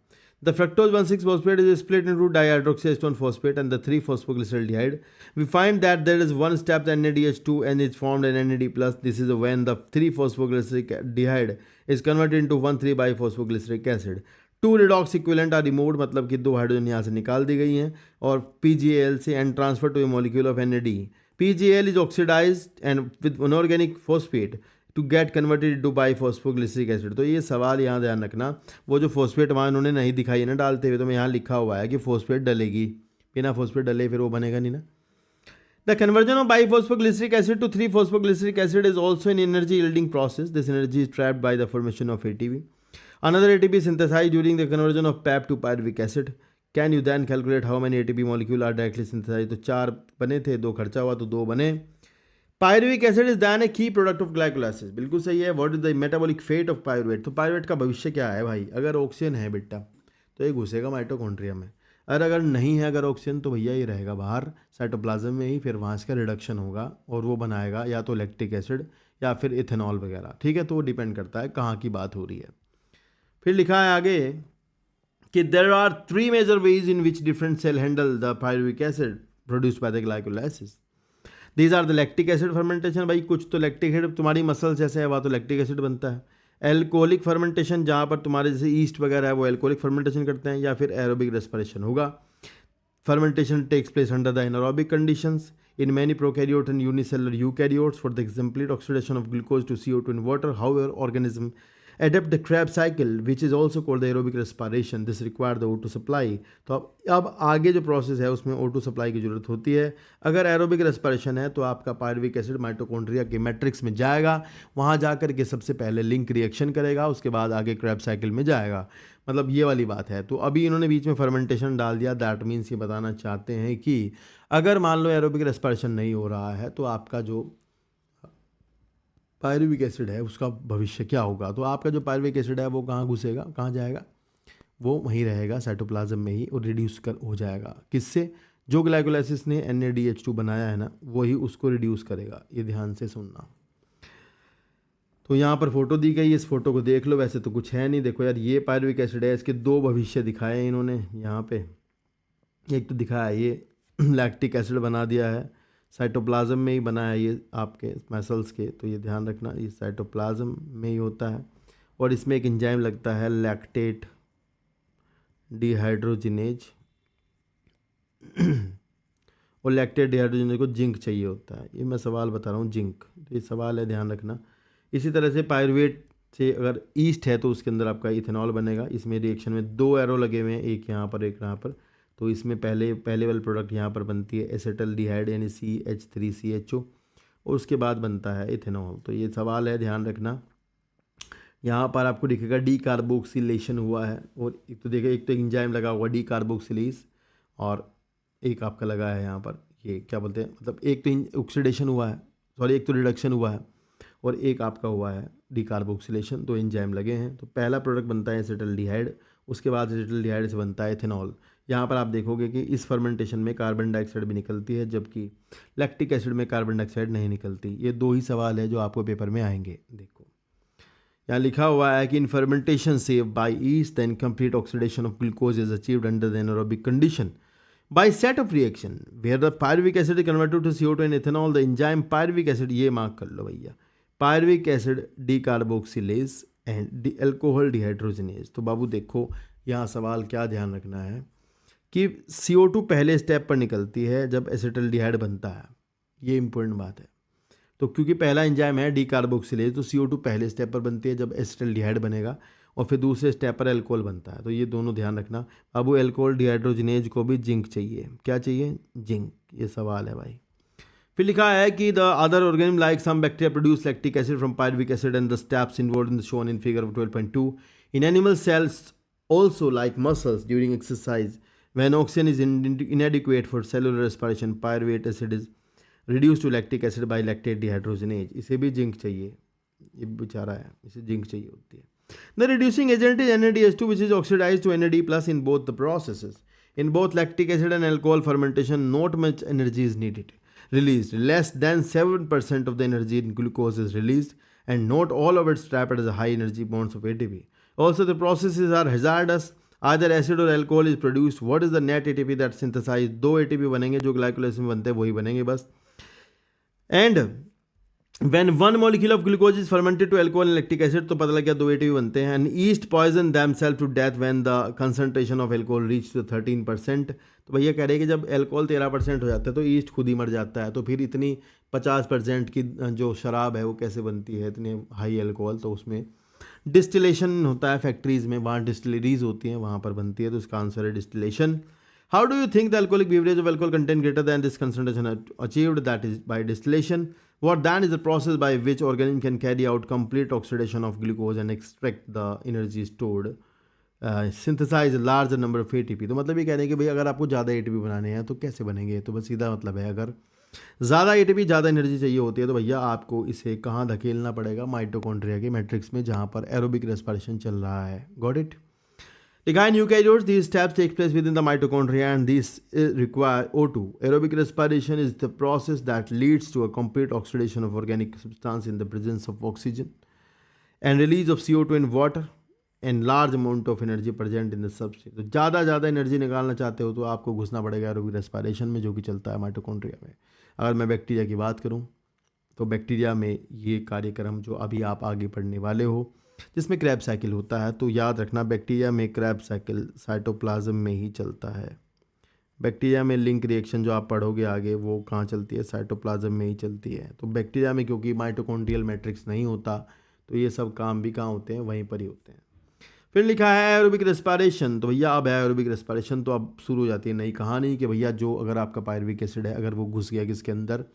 The fructose 1 6 phosphate is split into dihydroxyacetone phosphate and the 3 phosphoglyceraldehyde. We find that there is one step, the NADH2, and it's formed an NAD+. This is when the 3 phosphoglyceraldehyde is converted into 1 3-biphosphoglyceric acid. 2 redox equivalent are removed, मतलब कि 2 hydrogen यहाँ से निकाल दी गई हैं, और PgAl से and transfer to a molecule of NAD. PgAl is oxidised and with inorganic phosphate to get converted into biphosphoglyceric acid. तो ये सवाल यहाँ ध्यान रखना, वो जो फॉस्फेट वहाँ उन्होंने नहीं दिखाई है ना डालते हुए, तो मैं यहाँ लिखा हुआ है कि फॉस्फेट डलेगी, बिना फॉस्फेट डले फिर वो बनेगा नहीं ना। The conversion of biphosphoglyceric acid to 3-phosphoglyceric acid is also an energy yielding process. This energy is trapped by the formation of ATP. Another ATP is synthesized during the conversion of PAP to pyruvic acid. Can you then calculate how many ATP molecule are directly synthesized? तो 4 बने थे, 2 खर्चा हुआ तो 2 बने। Pyruvic acid is then a key product of glycolysis. बिल्कुल सही है। What is the metabolic fate of pyruvate? तो pyruvate का भविष्य क्या है भाई? अगर ऑक्सीजन है बेटा तो ये घुसेगा माइटोकॉन्ड्रिया में, और अगर नहीं है अगर ऑक्सीजन तो भैया ये रहेगा बाहर साइटोप्लाज्म में ही, फिर वहाँ इसका रिडक्शन होगा और वो बनाएगा या तो लैक्टिक एसिड या फिर इथेनॉल वगैरह। ठीक है, तो वो डिपेंड करता है कहाँ की बात हो रही है। फिर लिखा है आगे कि there are 3 major ways in which different cell handle the pyruvic acid produced by the glycolysis. These are the lactic acid fermentation, भाई कुछ तो लैक्टिक एसिड, तुम्हारी मसल्स जैसे है वहाँ तो लैक्टिक एसिड बनता है। एल्कोहलिक फर्मेंटेशन, जहाँ पर तुम्हारे जैसे ईस्ट वगैरह है वो एल्कोहलिक फर्मेंटेशन करते हैं, या फिर एरोबिक रेस्पिरेशन होगा। Fermentation takes place under the anaerobic conditions in many prokaryote and unicellular eukaryotes for the complete oxidation of glucose to CO2 in water. However, organism adapt the Krebs cycle, which is also called the aerobic respiration. This require the O2 supply. तो अब आगे जो process है उसमें O2 supply की जरूरत होती है। अगर एरोबिक रेस्पिरेशन है तो आपका पायरुविक एसिड माइटोकॉन्ड्रिया के मैट्रिक्स में जाएगा, वहाँ जाकर के सबसे पहले लिंक रिएक्शन करेगा, उसके बाद आगे Krebs साइकिल में जाएगा, मतलब ये वाली बात है। तो अभी इन्होंने बीच में फर्मेंटेशन डाल दिया, दैट मीन्स ये बताना चाहते हैं कि अगर मान लो एरोबिक रेस्पिरेशन नहीं हो रहा है तो आपका जो पायरुविक एसिड है उसका भविष्य क्या होगा। तो आपका जो पायरुविक एसिड है वो कहाँ घुसेगा, कहाँ जाएगा, वो वहीं रहेगा साइटोप्लाज्म में ही, और रिड्यूस कर हो जाएगा किससे, जो ग्लाइकोलाइसिस ने NADH2 बनाया है ना वही उसको रिड्यूस करेगा। ये ध्यान से सुनना। तो यहाँ पर फोटो दी गई है, इस फोटो को देख लो। वैसे तो कुछ है नहीं, देखो यार ये पायरुविक एसिड है, इसके 2 भविष्य दिखाए हैं इन्होंने यहाँ पे। एक तो दिखाया ये लैक्टिक एसिड बना दिया है, साइटोप्लाज्म में ही बना है ये आपके मसल्स के, तो ये ध्यान रखना ये साइटोप्लाज्म में ही होता है। और इसमें एक एंजाइम लगता है लैक्टेट डिहाइड्रोजिनेज, और लैक्टेट डिहाइड्रोजिनेज को जिंक चाहिए होता है। ये मैं सवाल बता रहा हूँ, जिंक, ये सवाल है, ध्यान रखना। इसी तरह से पायरुवेट से अगर ईस्ट है तो उसके अंदर आपका इथेनॉल बनेगा। इसमें रिएक्शन में 2 एरो लगे हुए हैं, एक यहाँ पर एक यहाँ पर। तो इसमें पहले वाली प्रोडक्ट यहाँ पर बनती है एसिटल्डिहाइड यानी CH3CHO, और उसके बाद बनता है इथेनॉल। तो ये सवाल है, ध्यान रखना। यहाँ पर आपको दिखेगा डी कार्बोक्सिलेशन हुआ है, और एक तो देखिए एक तो एंजाइम लगा हुआ डी कार्बोक्सिलेज, और एक आपका लगा है यहाँ पर ये क्या बोलते हैं, मतलब एक तो ऑक्सीडेशन हुआ है, सॉरी एक तो रिडक्शन हुआ है, और एक आपका हुआ है डी कार्बोक्सिलेशन। तो एंजाइम लगे हैं। तो पहला प्रोडक्ट बनता है एसिटल्डिहाइड, उसके बाद एसिटल्डिहाइड से बनता है इथेनॉल। यहाँ पर आप देखोगे कि इस फर्मेंटेशन में कार्बन डाइऑक्साइड भी निकलती है, जबकि लैक्टिक एसिड में कार्बन डाइऑक्साइड नहीं निकलती। ये 2 ही सवाल है जो आपको पेपर में आएंगे। देखो यहाँ लिखा हुआ है कि इन फर्मेंटेशन से by yeast the incomplete oxidation of glucose is achieved under the anaerobic condition by set of reaction where the pyruvic acid is converted to CO2 and ethanol. The enzyme pyruvic acid, ये mark कर लो भैया, pyruvic acid decarboxylase and alcohol dehydrogenase. तो बाबू देखो यहाँ सवाल क्या ध्यान रखना है कि CO2 पहले स्टेप पर निकलती है जब एसिटल्डिहाइड बनता है, ये इंपॉर्टेंट बात है। तो क्योंकि पहला एंजाइम है डी कार्बोक्सिलेज, तो CO2 पहले स्टेप पर बनती है जब एसिटल्डिहाइड बनेगा, और फिर दूसरे स्टेप पर अल्कोहल बनता है। तो ये दोनों ध्यान रखना। अब वो अल्कोहल डिहाइड्रोजनेज को भी जिंक चाहिए। क्या चाहिए? जिंक। ये सवाल है भाई। फिर लिखा है कि the other organism like some bacteria produce lactic acid from pyruvic acid and the steps involved in shown in figure 12.2 in animal cells also like muscles during exercise when oxygen is inadequate for cellular respiration pyruvate acid is reduced to lactic acid by lactate dehydrogenase। इसे भी zinc चाहिए, ये बेचारा है, इसे zinc चाहिए होती है। The reducing agent is NADH2 which is oxidized to NAD plus in both the processes. In both lactic acid and alcohol fermentation not much energy is needed released, less than 7% of the energy in glucose is released and not all of it trapped as a high energy bonds of ATP. Also the processes are hazardous, either acid or alcohol is produced. What is the net ATP that synthesized? 2 ATP बनेंगे जो glycolysis में बनते हैं, वही बनेंगे बस। And when one molecule of glucose is fermented to alcohol and lactic acid, तो पता लग गया 2 ATP बनते हैं। And yeast poison themselves to death when the concentration of alcohol reaches to 13%। तो भैया कह रहे हैं कि जब अल्कोहल 13% हो जाता है तो ईस्ट खुद ही मर जाता है। तो फिर इतनी 50% की जो शराब है वो कैसे बनती है, इतने हाई अल्कोहल? तो उसमें डिस्टिलेशन होता है फैक्ट्रीज में, वहाँ डिस्टिलरीज होती हैं, वहाँ पर बनती है। तो इसका आंसर है distillation. How do you think the alcoholic beverage of alcohol content greater than this concentration achieved? That is by distillation. What then is the process by which organism can carry out complete oxidation of glucose and extract the energy stored, synthesize a larger number of ATP। तो मतलब ये कह रहे हैं कि भाई अगर आपको ज़्यादा ATP बनाने हैं तो कैसे बनेंगे? तो बस सीधा मतलब है, अगर ज़्यादा ATP ज़्यादा एनर्जी चाहिए होती है तो भैया आपको इसे कहाँ धकेलना पड़ेगा? माइटोकॉन्ड्रिया के मैट्रिक्स में, जहाँ पर एरोबिक रेस्पिरेशन चल रहा है। Got it? In eukaryotes, these steps take place within the mitochondria and these require O2. Aerobic respiration is the process that leads to a complete oxidation of organic substance in the presence of oxygen and release of CO2 in water and large amount of energy present in the substrate। तो ज़्यादा energy निकालना चाहते हो तो आपको घुसना पड़ेगा aerobic respiration में, जो कि चलता है माइटोकॉन्ड्रिया में। अगर मैं बैक्टीरिया की बात करूँ तो बैक्टीरिया में ये कार्यक्रम जो अभी आप आगे पढ़ने वाले हो, जिसमें क्रैब साइकिल होता है, तो याद रखना बैक्टीरिया में क्रैब साइकिल साइटोप्लाज्म में ही चलता है। बैक्टीरिया में लिंक रिएक्शन जो आप पढ़ोगे आगे वो कहाँ चलती है? साइटोप्लाज्म में ही चलती है। तो बैक्टीरिया में क्योंकि माइटोकॉन्ड्रियल मैट्रिक्स नहीं होता तो ये सब काम भी कहाँ होते हैं? वहीं पर ही होते हैं। फिर लिखा है एरोबिक रेस्पिरेशन। तो भैया अब है एरोबिक रेस्पिरेशन, तो अब शुरू हो जाती है नई कहानी कि भैया जो अगर आपका पायरुविक एसिड है, अगर वो घुस गया किसके अंदर?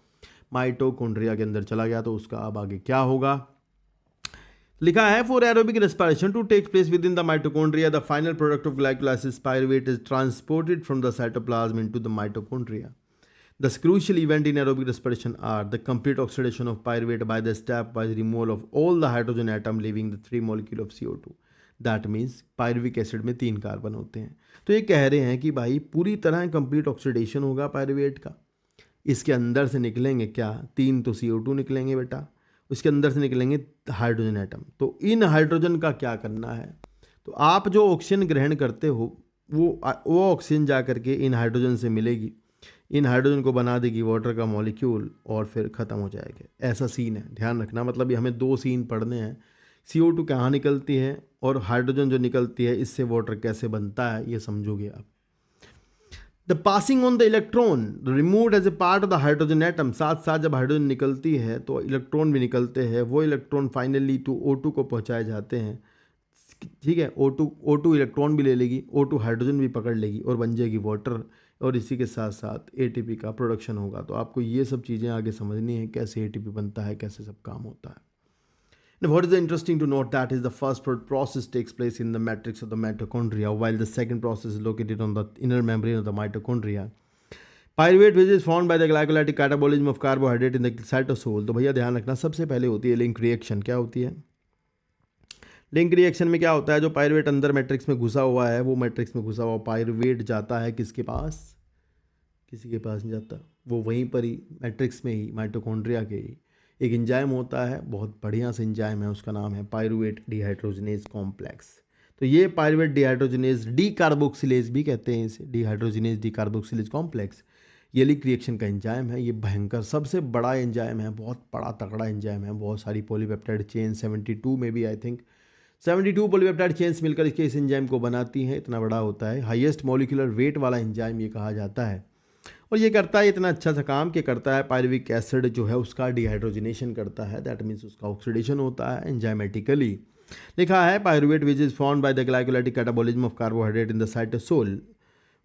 माइटोकॉन्ड्रिया के अंदर चला गया, तो उसका अब आगे क्या होगा? लिखा है for aerobic respiration to take place within the mitochondria the final product of glycolysis pyruvate is transported from the cytoplasm into the mitochondria. The crucial event in aerobic respiration are the complete oxidation of pyruvate by the stepwise removal of all the hydrogen atom leaving the 3 molecule of CO2। That means pyruvic acid में 3 carbon होते हैं। तो ये कह रहे हैं कि भाई पूरी तरह कंप्लीट ऑक्सीडेशन होगा पायरुवेट का। इसके अंदर से निकलेंगे क्या? 3 तो CO2 निकलेंगे बेटा, उसके अंदर से निकलेंगे हाइड्रोजन एटम। तो इन हाइड्रोजन का क्या करना है? तो आप जो ऑक्सीजन ग्रहण करते हो वो ऑक्सीजन जा करके इन हाइड्रोजन से मिलेगी, इन हाइड्रोजन को बना देगी वाटर का मॉलिक्यूल और फिर ख़त्म हो जाएगा। ऐसा सीन है, ध्यान रखना। मतलब ये हमें 2 सीन पढ़ने हैं, CO2 कहाँ निकलती है और हाइड्रोजन जो निकलती है इससे वाटर कैसे बनता है, ये समझोगे आप। The passing on the electron removed as a part of the hydrogen atom, साथ साथ जब हाइड्रोजन निकलती है तो इलेक्ट्रॉन भी निकलते हैं, वो इलेक्ट्रॉन फाइनली टू O2 को पहुंचाए जाते हैं। ठीक है, O2 इलेक्ट्रॉन भी ले लेगी, O2 हाइड्रोजन भी पकड़ लेगी और बन जाएगी वाटर, और इसी के साथ साथ ATP का प्रोडक्शन होगा। तो आपको ये सब चीज़ें आगे समझनी है, कैसे ATP बनता है, कैसे सब काम होता है। Now, what is interesting to note that is the first process takes place in the matrix of the mitochondria, while the second process is located on the inner membrane of the mitochondria. Pyruvate which is formed by the glycolytic catabolism of carbohydrate in the cytosol. तो भैया ध्यान रखना, सबसे पहले होती है link reaction. क्या होती है लिंक रिएक्शन में? क्या होता है, जो पायरुवेट अंदर मैट्रिक्स में घुसा हुआ है, वो मैट्रिक्स में घुसा हुआ पायरुवेट जाता है किसके पास? किसी के पास नहीं जाता, वो वहीं पर ही मैट्रिक्स में ही, माइटोकॉन्ड्रिया के ही एक एंजाइम होता है, बहुत बढ़िया से एंजाइम है, उसका नाम है पायरुवेट डिहाइड्रोजिनेज कॉम्प्लेक्स। तो ये पायरुवेट डिहाइड्रोजिनेज डीकार्बोक्सिलेज भी कहते हैं इसे, डिहाइड्रोजिनेज डीकार्बोक्सिलेज कॉम्प्लेक्स, ये लिंक रिएक्शन का एंजाइम है। ये भयंकर सबसे बड़ा एंजाइम है, बहुत बड़ा तगड़ा एंजाइम है। बहुत सारी पॉलीपेप्टाइड चेन 72 में भी आई थिंक 72 पॉलीपेप्टाइड चेन्स मिलकर इसके इस एंजाइम को बनाती हैं, इतना बड़ा होता है। हाईएस्ट मॉलिक्यूलर वेट वाला एंजाइम ये कहा जाता है, और ये करता है इतना अच्छा सा काम कि करता है पायरुविक एसिड जो है उसका डिहाइड्रोजनेशन करता है, दैट मीन्स उसका ऑक्सीडेशन होता है एंजाइमेटिकली। लिखा है pyruvate which is formed by the glycolytic catabolism of carbohydrate in the cytosol.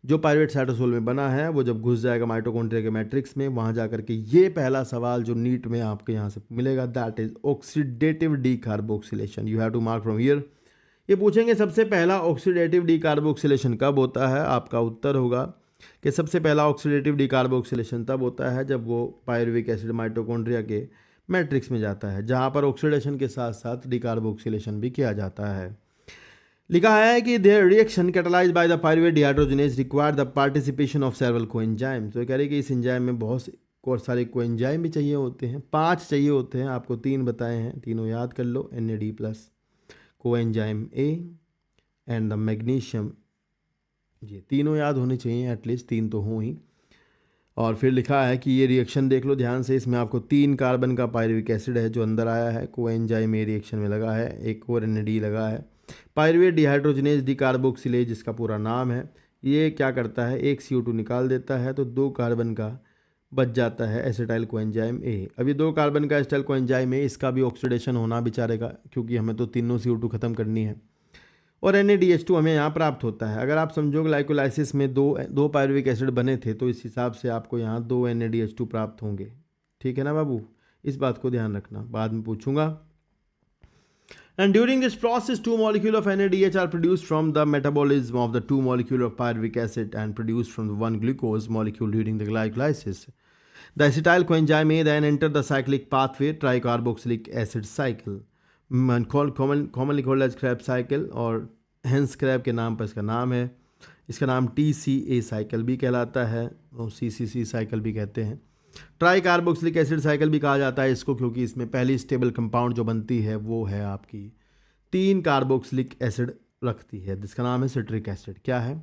जो पायरुवेट साइटोसोल में बना है वो जब घुस जाएगा माइटोकॉन्ड्रिया के मैट्रिक्स में, वहाँ जाकर के ये पहला सवाल जो नीट में आपके यहाँ से मिलेगा, that is oxidative decarboxylation. You have to mark from here. ये पूछेंगे सबसे पहला ऑक्सीडेटिव डीकार्बोक्सिलेशन कब होता है, आपका उत्तर होगा कि सबसे पहला ऑक्सीडेटिव डीकार्बोक्सिलेशन तब होता है जब वो पायरुविक एसिड माइटोकॉन्ड्रिया के मैट्रिक्स में जाता है, जहाँ पर ऑक्सीडेशन के साथ साथ डीकार्बोक्सिलेशन भी किया जाता है। लिखा है कि their reaction catalysed by the pyruvate dehydrogenase require the participation of several coenzymes. तो कह रहे कि इस एंजाइम में बहुत सारे कोएंजाइम भी चाहिए होते हैं, 5 चाहिए होते हैं, आपको 3 बताए हैं, तीनों याद कर लो। NAD+, coenzyme A and the magnesium, ये तीनों याद होने चाहिए, एटलीस्ट 3 तो हों ही। और फिर लिखा है कि ये रिएक्शन देख लो ध्यान से, इसमें आपको 3 कार्बन का पायरुविक एसिड है जो अंदर आया है, कोएंजाइम ए रिएक्शन में लगा है, एक और NAD लगा है। पायरुवेट डिहाइड्रोजनेज डीकार्बोक्सिलेज जिसका पूरा नाम है, ये क्या करता है, एक CO2 निकाल देता है तो 2 कार्बन का बच जाता है एसिटाइल कोएंजाइम ए। अभी 2 कार्बन का एसिटाइल कोएंजाइम ए, इसका भी ऑक्सीडेशन होना बेचारे का, क्योंकि हमें तो तीनों CO2 ख़त्म करनी है, और NADH2 हमें यहाँ प्राप्त होता है। अगर आप समझो ग्लाइकोलाइसिस में दो पायरुविक एसिड बने थे तो इस हिसाब से आपको यहाँ 2 NADH2 प्राप्त होंगे। ठीक है ना बाबू, इस बात को ध्यान रखना, बाद में पूछूंगा। And during this process, 2 molecules of NADH are produced from the metabolism of the 2 molecules of pyruvic acid and produced from the 1 glucose molecule during the glycolysis. The acetyl coenzyme A then enter the cyclic pathway tricarboxylic acid cycle, commonly called as Krebs cycle, और hence crab के नाम पर इसका नाम है। इसका नाम TCA cycle भी कहलाता है और CCC साइकिल भी कहते हैं। ट्राई कार्बोक्सिलिक एसिड साइकिल भी कहा जाता है इसको, क्योंकि इसमें पहली स्टेबल कंपाउंड जो बनती है वो है आपकी 3 कार्बोक्सिलिक एसिड रखती है, जिसका नाम है सिट्रिक एसिड। क्या है?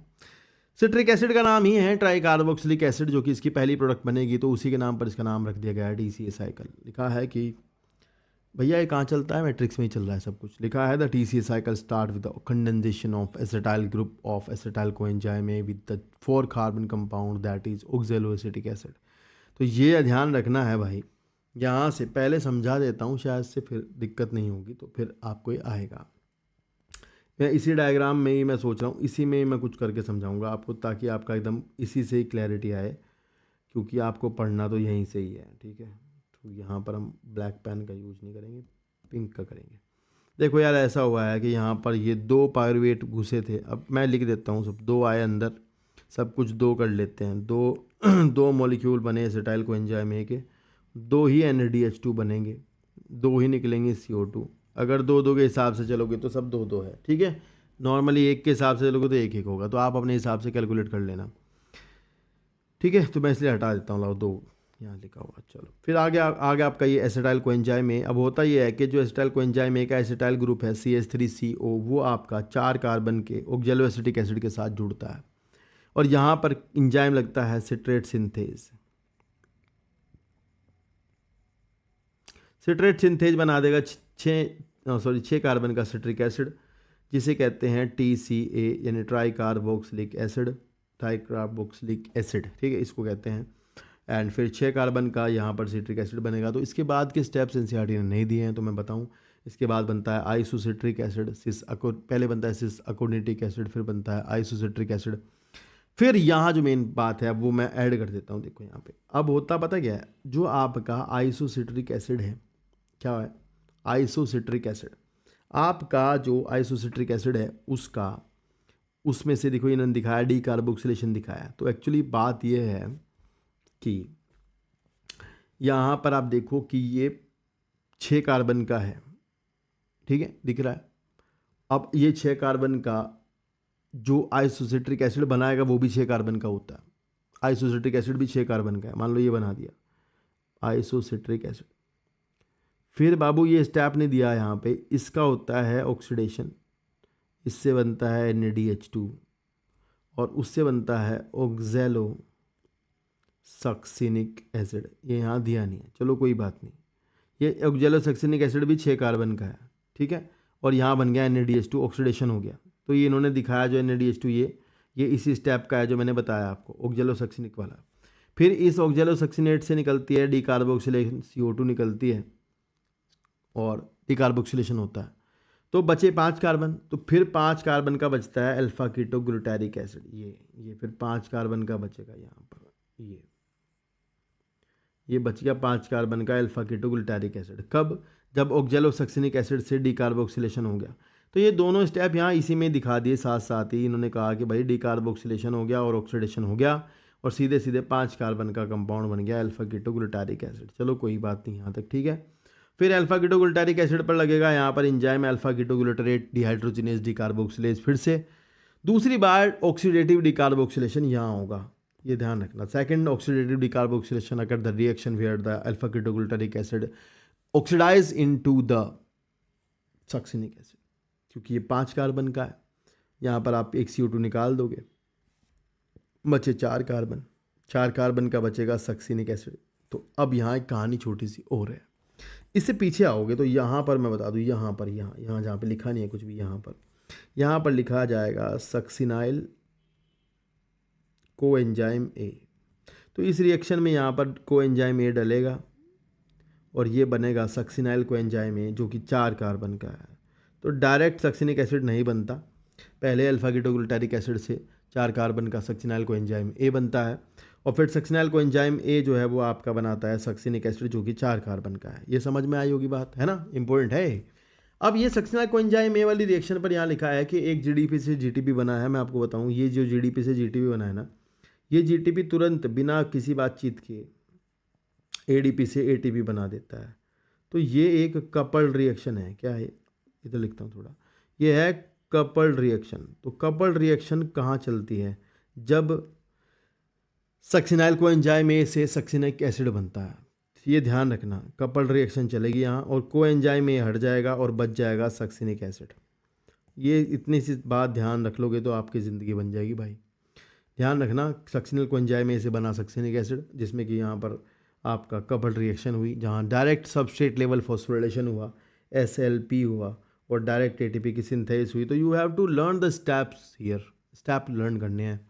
सिट्रिक एसिड का नाम ही है ट्राई कार्बोक्सिलिक एसिड, जो कि इसकी पहली प्रोडक्ट बनेगी, तो उसी के नाम पर इसका नाम रख दिया गया है TCA साइकिल। लिखा है कि भैया ये कहाँ चलता है, मैट्रिक्स में ही चल रहा है सब कुछ। लिखा है the TCA cycle start with the condensation of acetyl group of acetyl coenzyme A with the 4 carbon compound that is oxaloacetic acid. तो ये ध्यान रखना है भाई, यहाँ से पहले समझा देता हूँ, शायद से फिर दिक्कत नहीं होगी, तो फिर आपको ये आएगा। मैं इसी डायग्राम में ही मैं सोच रहा हूँ, इसी में ही मैं कुछ करके समझाऊंगा आपको, ताकि आपका एकदम इसी से ही क्लैरिटी आए, क्योंकि आपको पढ़ना तो यहीं से ही है। ठीक है, तो यहाँ पर हम ब्लैक पेन का यूज़ नहीं करेंगे, पिंक का करेंगे। देखो यार, ऐसा हुआ है कि यहाँ पर ये 2 पायरुवेट घुसे थे, अब मैं लिख देता हूँ, सब 2 आए अंदर, सब कुछ 2 कर लेते हैं। 2 मॉलिक्यूल बने एसिटाइल कोएंजाइम ए के, 2 ही NADH2 बनेंगे, 2 ही निकलेंगे CO2। अगर 2-2 के हिसाब से चलोगे तो सब 2-2 है। ठीक है, नॉर्मली 1 के हिसाब से चलोगे तो 1-1 होगा, तो आप अपने हिसाब से कैलकुलेट कर लेना। ठीक है, तो मैं इसलिए हटा देता हूँ, लाओ 2 यहाँ लिखा हुआ। चलो फिर आगे आपका ये एसिटाइल कोएंजाइम ए। अब होता ये है कि जो एसिटाइल कोएंजाइम ए का एसिटाइल ग्रुप है CH3CO, वो आपका 4 कार्बन के ऑक्सैलोएसिटिक एसिड के साथ जुड़ता है, और यहाँ पर एंजाइम लगता है सिट्रेट सिंथेज। सिट्रेट सिंथेज बना देगा 6 कार्बन का सिट्रिक एसिड, जिसे कहते हैं TCA यानी try carboxylic acid. Tricarboxylic acid, ठीक है, इसको कहते हैं। एंड फिर 6 कार्बन का यहाँ पर सिट्रिक एसिड बनेगा। तो इसके बाद के स्टेप्स एनसीईआरटी ने नहीं दिए हैं, तो मैं बताऊँ। इसके बाद बनता है आइसोसिट्रिक एसिड, पहले बनता है सिस अकोनिटिक एसिड, फिर बनता है आइसोसिट्रिक एसिड। फिर यहाँ जो मेन बात है वो मैं ऐड कर देता हूँ। देखो यहाँ पे अब होता पता क्या है, जो आपका आइसोसिट्रिक एसिड है, क्या है आइसोसिट्रिक एसिड, आपका जो आइसोसिट्रिक एसिड है उसमें से देखो इन्होंने दिखाया डी कार्बोक्सिलेशन दिखाया। तो एक्चुअली बात ये है कि यहाँ पर आप देखो कि ये 6 कार्बन का है, ठीक है, दिख रहा है। अब ये 6 कार्बन का जो आइसोसिट्रिक एसिड बनाएगा वो भी 6 कार्बन का होता है। आइसोसिट्रिक एसिड भी 6 कार्बन का है, मान लो ये बना दिया आइसोसिट्रिक एसिड। फिर बाबू ये स्टेप नहीं दिया यहाँ पे, इसका होता है ऑक्सीडेशन, इससे बनता है NaDH2 और उससे बनता है ऑक्जेलो सक्सिनिक एसिड। ये यहाँ दिया नहीं है, चलो कोई बात नहीं। ये ऑक्जेलो सक्सिनिक एसिड भी 6 कार्बन का है, ठीक है, और यहाँ बन गया NaDH2, ऑक्सीडेशन हो गया। तो ये इन्होंने दिखाया जो NaDH2 ये इसी स्टेप का है जो मैंने बताया आपको, ऑक्जेलो सक्सिनिक वाला। फिर इस ऑक्जेलो सक्सिनेट से निकलती है डिकार्बोक्सिलेशन, CO2 निकलती है और डिकार्बोक्सिलेशन होता है। तो बचे 5 कार्बन, तो फिर 5 कार्बन का बचता है अल्फा कीटो ग्लूटारिक एसिड। ये फिर 5 कार्बन का बचेगा यहाँ पर, ये बच गया 5 कार्बन का अल्फा कीटो ग्लूटारिक एसिड। कब? जब ऑक्जेलो सक्सिनिक एसिड से डिकार्बोक्सिलेशन हो गया। तो ये दोनों स्टेप यहाँ इसी में दिखा दिए, साथ साथ ही इन्होंने कहा कि भाई डिकार्बोक्सिलेशन हो गया और ऑक्सीडेशन हो गया और सीधे सीधे 5 कार्बन का कंपाउंड बन गया अल्फा कीटो ग्लूटारिक एसिड। चलो कोई बात नहीं यहाँ तक, ठीक है। फिर अल्फा कीटो ग्लूटारिक एसिड पर लगेगा यहाँ पर enzyme alpha keto glutarate dehydrogenase decarboxylase. फिर से दूसरी बार ऑक्सीडेटिव डिकार्बोक्सिलेशन यहाँ होगा, ये ध्यान रखना। सेकंड ऑक्सीडेटिव डिकार्बोक्सिलेशन अगर the reaction where the alpha keto glutaric acid oxidise into the succinic acid, क्योंकि ये 5 कार्बन का है। यहाँ पर आप एक CO2 निकाल दोगे, बचे 4 कार्बन, 4 कार्बन का बचेगा सक्सिनिक एसिड। तो अब यहाँ एक कहानी छोटी सी और है, इससे पीछे आओगे तो यहाँ पर मैं बता दूँ, यहाँ पर यहाँ जहाँ पे लिखा नहीं है कुछ भी, यहाँ पर लिखा जाएगा सक्सिनाइल कोएंजाइम ए। तो इस रिएक्शन में यहाँ पर कोएंजाइम ए डलेगा और ये बनेगा सक्सिनाइल कोएंजाइम ए, जो कि 4 कार्बन का है। तो डायरेक्ट सक्सिनिक एसिड नहीं बनता, पहले अल्फा कीटो ग्लूटारिक एसिड से 4 कार्बन का सक्सिनाइल कोएंजाइम ए बनता है और फिर सक्सिनाइल कोएंजाइम ए जो है वो आपका बनाता है सक्सिनिक एसिड, जो कि 4 कार्बन का है। ये समझ में आई होगी बात, है ना, इंपॉर्टेंट है। अब ये सक्सिनाइल कोएंजाइम ए वाली रिएक्शन पर यहाँ लिखा है कि एक GDP से GTP बना है। मैं आपको बताऊँ, ये जो GDP से GTP बना है ना, ये GTP तुरंत बिना किसी बातचीत के ADP से ATP बना देता है। तो ये एक कपल्ड रिएक्शन है। क्या है, इधर लिखता हूँ थोड़ा, ये है कपल्ड रिएक्शन। तो कपल्ड रिएक्शन कहाँ चलती है? जब सक्सिनाइल कोएंजाइम ए से सक्सिनिक एसिड बनता है। ये ध्यान रखना, कपल्ड रिएक्शन चलेगी यहाँ और कोएंजाइम ए हट जाएगा और बच जाएगा सक्सिनिक एसिड। ये इतनी सी बात ध्यान रख लोगे तो आपकी ज़िंदगी बन जाएगी भाई। ध्यान रखना, सक्सिनाइल कोएंजाइम ए से बना सक्सिनिक एसिड, जिसमें कि यहाँ पर आपका कपल्ड रिएक्शन हुई, जहाँ डायरेक्ट सबस्ट्रेट लेवल फॉस्फोरिलेशन हुआ, SLP हुआ और डायरेक्ट ATP की सिंथेसिस हुई। तो you have to learn the steps here, step learn करने हैं।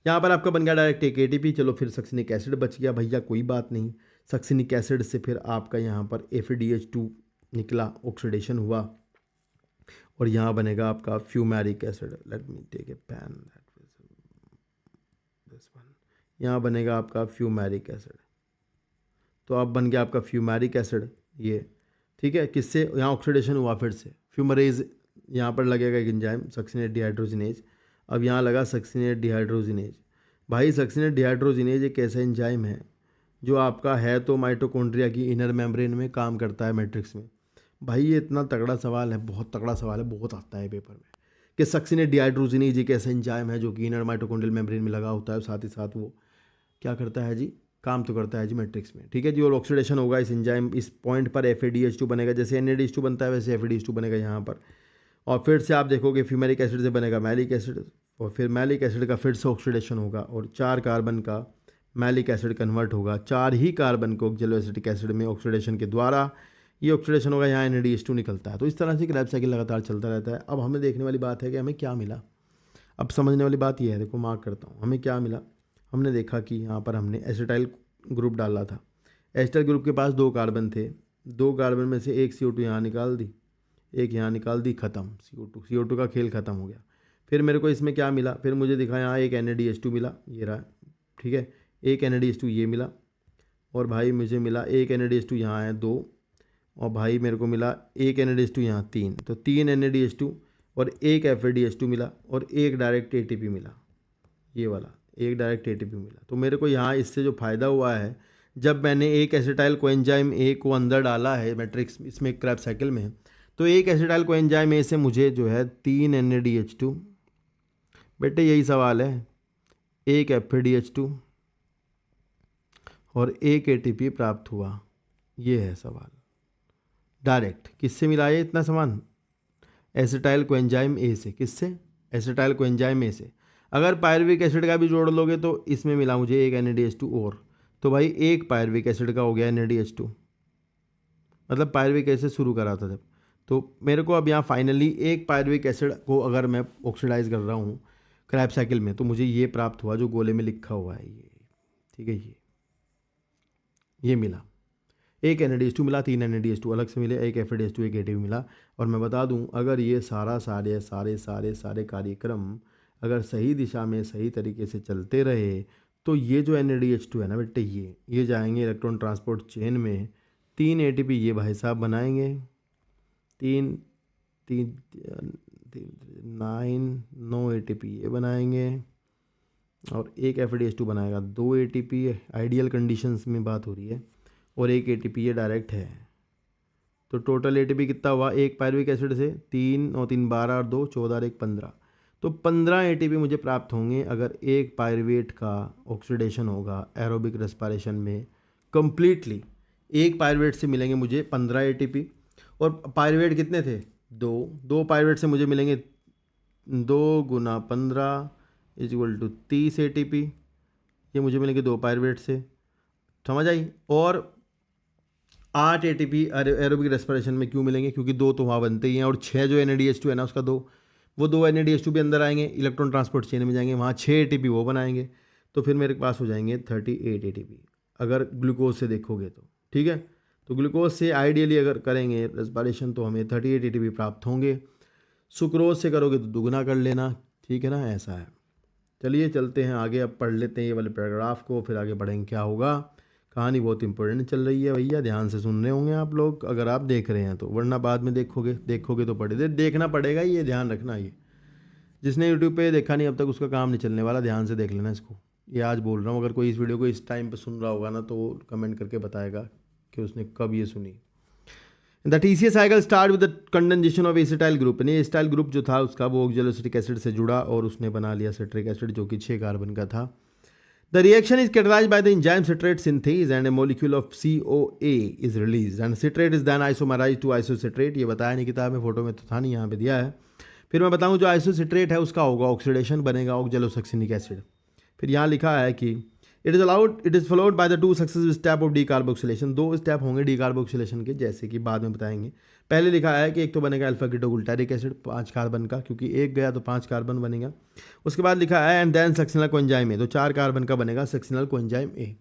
यहाँ पर आपका बन गया डायरेक्ट एक ATP। चलो फिर सक्सिनिक एसिड बच गया भैया, कोई बात नहीं। सक्सिनिक एसिड से फिर आपका यहाँ पर FADH2 निकला, ऑक्सीडेशन हुआ और यहाँ बनेगा आपका fumaric acid. Let me take a pen, this one. यहाँ बनेगा आपका फ्यूमेरिक एसिड। तो अब बन गया आपका फ्यूमेरिक एसिड ये, ठीक है। किससे? यहाँ ऑक्सीडेशन हुआ, फिर से फ्यूमरेज यहाँ पर लगेगा एक एंजाइम सक्सिनेट डिहाइड्रोजिनेज। अब यहाँ लगा सक्सिनेट डिहाइड्रोजिनेज। भाई सक्सिनेट डिहाइड्रोजिनेज एक ऐसा एंजाइम है जो आपका है तो माइटोकॉन्ड्रिया की इनर मेम्ब्रेन में काम करता है, मैट्रिक्स में। भाई ये इतना तगड़ा सवाल है, बहुत तगड़ा सवाल है, बहुत आता है पेपर में कि सक्सिनेट डिहाइड्रोजिनेज एक ऐसा एंजाइम है जो कि इनर माइटोकॉन्ड्रियल मेम्ब्रेन में लगा होता है, साथ ही साथ वो क्या करता है जी, काम तो करता है जी मैट्रिक्स में, ठीक है जी। और ऑक्सीडेशन होगा इस एंजाइम, इस पॉइंट पर FADH2 बनेगा, जैसे NaDH2 बनता है वैसे FADH2 बनेगा यहाँ पर। और फिर से आप देखोगे फ्यूमेरिक एसिड से बनेगा मैलिक एसिड और फिर मैलिक एसिड का फिर से ऑक्सीडेशन होगा और 4 कार्बन का मैलिक एसिड कन्वर्ट होगा 4 ही कार्बन को ऑक्जेलो एसिटिक एसिड में ऑक्सीडेशन के द्वारा ये ऑक्सीडेशन होगा, यहाँ NaDH2 निकलता है। तो इस तरह से एक लाइफ साइकिल लगातार चलता रहता है। अब हमें देखने वाली बात है कि हमें क्या मिला। अब समझने वाली बात यह है, देखो मार्क करता हूँ, हमें क्या मिला। हमने देखा कि यहाँ पर हमने एसिटाइल ग्रुप डाला था। एसिटाइल ग्रुप के पास 2 कार्बन थे, 2 कार्बन में से एक CO2 यहाँ निकाल दी, एक यहाँ निकाल दी, ख़त्म। CO2 का खेल ख़त्म हो गया। फिर मेरे को इसमें क्या मिला, फिर मुझे दिखा यहाँ एक NADH2 मिला, ये रहा, ठीक है, एक NADH2 ये मिला, और भाई मुझे मिला एक NADH2 यहाँ है 2, और भाई मेरे को मिला एक NADH2 यहाँ 3, तो 3 NADH2 और एक FADH2 मिला, और एक डायरेक्ट ATP मिला, ये वाला एक डायरेक्ट ATP मिला। तो मेरे को यहाँ इससे जो फ़ायदा हुआ है, जब मैंने एक एसिटाइल कोएंजाइम A को अंदर डाला है मैट्रिक्स इसमें क्रैब साइकिल में, तो एक एसिटाइल कोएंजाइम A से मुझे जो है 3 NADH2, बेटे यही सवाल है, एक FADH2 और एक ATP प्राप्त हुआ, ये है सवाल। डायरेक्ट किससे मिला है इतना सामान? एसिटाइल कोएंजाइम A से। किससे? एसिटाइल कोएंजाइम A से। अगर पायरुविक एसिड का भी जोड़ लोगे तो इसमें मिला मुझे एक NADH2 और, तो भाई एक पायरुविक एसिड का हो गया NADH2, मतलब पायरुविक एसिड शुरू करा था जब। तो मेरे को अब यहाँ फाइनली एक पायरुविक एसिड को अगर मैं ऑक्सीडाइज कर रहा हूँ क्रैब साइकिल में, तो मुझे ये प्राप्त हुआ जो गोले में लिखा हुआ है ये, ठीक है, ये मिला। एक NADH2 मिला, 3 NADH2 अलग से मिले, एक FADH2, एक ATP मिला। और मैं बता दूं, अगर ये सारे कार्यक्रम अगर सही दिशा में सही तरीके से चलते रहे, तो ये जो NADH2 है ना बेटे, ये जाएंगे इलेक्ट्रॉन ट्रांसपोर्ट चेन में, 3 ATP ये भाई साहब बनाएंगे, 9 ATP ये बनाएंगे, और एक FADH2 बनाएगा 2 ATP, आइडियल कंडीशंस में बात हो रही है, और एक ATP ये डायरेक्ट है। तो टोटल ATP कितना हुआ एक पायरुविक एसिड से? 3 और 3 12 और 2 14 और 1 15, तो 15 ATP मुझे प्राप्त होंगे अगर एक पायरुवेट का ऑक्सीडेशन होगा एरोबिक रेस्पिरेशन में कंप्लीटली। एक पायरुवेट से मिलेंगे मुझे 15 ATP, और पायरुवेट कितने थे? 2 पायरुवेट से मुझे मिलेंगे 2 × 15 = 30 ATP, ये मुझे मिलेंगे 2 पायरुवेट से, समझ आई। और 8 ATP एरोबिक रेस्पिरेशन में क्यों मिलेंगे? क्योंकि 2 तो वहाँ बनते ही हैं, और 6 जो NADH2 है ना उसका 2, वो 2 NADH2 भी अंदर आएंगे, इलेक्ट्रॉन ट्रांसपोर्ट चेन में जाएंगे, वहाँ 6 ATP वो बनाएंगे, तो फिर मेरे पास हो जाएंगे 38 ATP अगर ग्लूकोज से देखोगे तो, ठीक है। तो ग्लूकोज से आइडियली अगर करेंगे रेस्पिरेशन तो हमें 38 ATP प्राप्त होंगे। सुक्रोज से करोगे तो दुगना कर लेना, ठीक है ना, ऐसा है। चलिए चलते हैं आगे, अब पढ़ लेते हैं ये वाले पैराग्राफ को, फिर आगे बढ़ेंगे क्या होगा। कहानी बहुत इंपॉर्टेंट चल रही है भैया, ध्यान से सुन रहे होंगे आप लोग अगर आप देख रहे हैं तो, वरना बाद में देखोगे तो पढ़े देखना पड़ेगा, ये ध्यान रखना। ये जिसने यूट्यूब पे देखा नहीं अब तक उसका काम नहीं चलने वाला, ध्यान से देख लेना इसको, ये आज बोल रहा हूँ। अगर कोई इस वीडियो को इस टाइम पे सुन रहा होगा ना तो कमेंट करके बताएगा कि उसने कब ये सुनी। The TCA cycle start with the condensation of acetyl group, यानी एसिटाइल ग्रुप जो था उसका वो ऑक्जेलोसिटिक एसिड से जुड़ा और उसने बना लिया सिट्रिक एसिड जो कि 6 कार्बन का था। The reaction is catalyzed by the enzyme citrate synthase and a molecule of COA is released and citrate is then isomerized to isocitrate। ये बताया नहीं किताब में, फोटो में तो था नहीं, यहाँ पे दिया है। फिर मैं बताऊँ जो आइसोसिट्रेट है उसका होगा ऑक्सीडेशन, बनेगा ऑक्जेलोसक्सिनिक एसिड। फिर यहाँ लिखा है कि it is followed by the 2 successive step of decarboxylation. 2 step होंगे डीकार्बोक्सिलेशन के, जैसे कि बाद में बताएंगे। पहले लिखा है कि एक तो बनेगा अल्फा कीटोग्लूटारिक एसिड 5 कार्बन का, क्योंकि एक गया तो 5 कार्बन बनेगा। उसके बाद लिखा है and then succinyl coenzyme A, तो 4 कार्बन का बनेगा succinyl coenzyme A.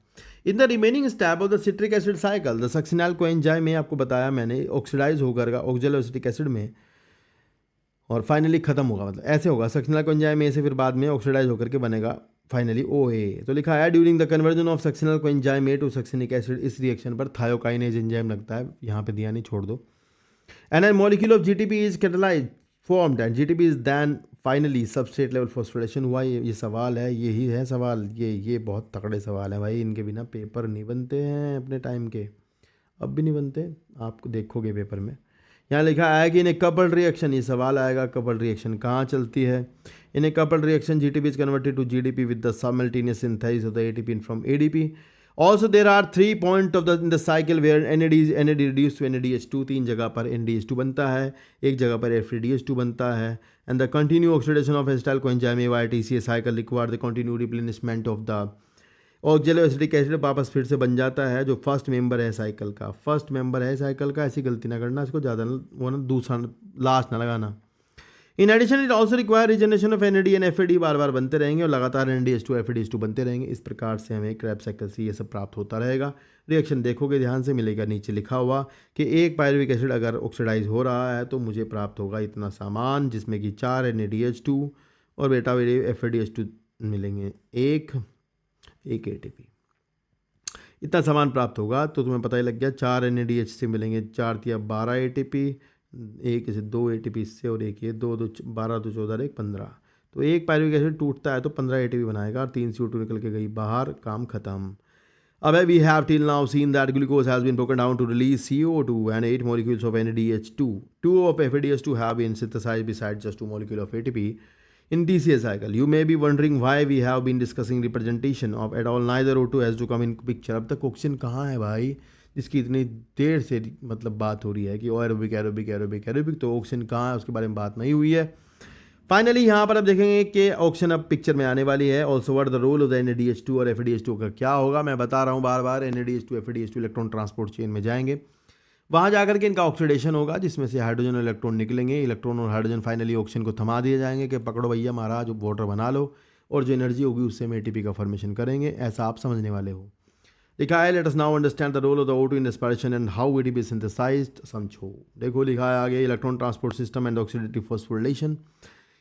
In the remaining step of the citric acid cycle the succinyl coenzyme A, आपको बताया मैंने, ऑक्सीडाइज होकर ऑक्जेलोसिटिक एसिड में और फाइनली खत्म होगा, मतलब ऐसे होगा सक्सिनल कोएंजाइम ए से फिर बाद में ऑक्सीडाइज होकर के बनेगा फाइनली OA। तो लिखा है during the conversion of succinyl coenzyme A to succinic acid, इस रिएक्शन पर थायोकाइनेज एंजाइम लगता है, यहाँ पे दिया नहीं, छोड़ दो। And a molecule of GTP is catalysed formed and GTP is then finally substrate level phosphorylation हुआ। ये सवाल है, यही है सवाल, ये बहुत तगड़े सवाल है भाई, इनके बिना पेपर नहीं बनते हैं अपने टाइम के, अब भी नहीं बनते, आपको देखोगे पेपर में। यहाँ लिखा है कि इन ए कपल्ड रिएक्शन, ये सवाल आएगा कपल्ड रिएक्शन कहाँ चलती है। In a coupled reaction GTP is converted to GDP with the simultaneous synthesis of the ATP from ADP. Also there are 3 points in the cycle where NAD reduced to NADH2, 3 जगह पर NADH2 बनता है, एक जगह पर FADH2 बनता है। And the continued oxidation of acetyl coenzyme A via TCA cycle require the continued replenishment of the oxaloacetic acid, वापस फिर से बन जाता है जो फर्स्ट मेंबर है साइकिल का, फर्स्ट मेंबर है साइकिल का। ऐसी गलती ना करना, इसको ज़्यादा वो ना दूसरा लास्ट ना लगाना। In addition it also require regeneration of NAD and FAD, बार बार बनते रहेंगे और लगातार NADH2 FADH2 बनते रहेंगे। इस प्रकार से हमें क्रैब्स साइकिल से ये सब प्राप्त होता रहेगा। रिएक्शन देखोगे ध्यान से, मिलेगा नीचे लिखा हुआ कि एक पायरुविक एसिड अगर ऑक्सीडाइज हो रहा है तो मुझे प्राप्त होगा इतना सामान, जिसमें कि 4 NADH2 और बेटा FADH2 मिलेंगे, एक ATP। इतना सामान प्राप्त होगा तो तुम्हें पता ही लग गया, 4 NADH से मिलेंगे 4 तिया 12 ATP, एक से 2 ATP इससे और एक ये 2 2 12 2 14 1 15। तो एक पायरुविक एसिड टूटता है तो 15 ATP बनाएगा और 3 CO2 निकल के गई बाहर, काम खत्म। अब we have till now seen that glucose has been broken down to release CO2 and 8 molecules of NADH2. 2 of FADH2 have been synthesized besides just 2 molecules of ATP in DCA cycle. You may be wondering why we have been discussing representation of at all neither O2 has to come in picture. अब तक oxygen कहाँ है भाई, जिसकी इतनी देर से मतलब बात हो रही है कि एरोबिक एरोबिक एरोबिक एरोबिक, तो ऑक्सीजन कहाँ है उसके बारे में बात नहीं हुई है। फाइनली यहाँ पर अब देखेंगे कि ऑक्सीजन अब पिक्चर में आने वाली है। Also what the role of the NADH2 और FADH2 का क्या होगा, मैं बता रहा हूँ बार बार। NADH2 FADH2 electron transport chain में जाएंगे, वहाँ जाकर के इनका ऑक्सीडेशन होगा, जिसमें से हाइड्रोजन और इलेक्ट्रॉन निकलेंगे। इलेक्ट्रॉन और हाइड्रोजन फाइनली ऑक्सीजन को थमा दिए जाएंगे कि पकड़ो भैया महाराज, जो वाटर बना लो, और जो एनर्जी होगी उससे हम ATP का फॉर्मेशन करेंगे। ऐसा आप समझने वाले हो। लिखा है let us now understand the role of the O2 in respiration and how ATP is synthesised. समझो, देखो लिखा है आगे, electron transport system and oxidative phosphorylation.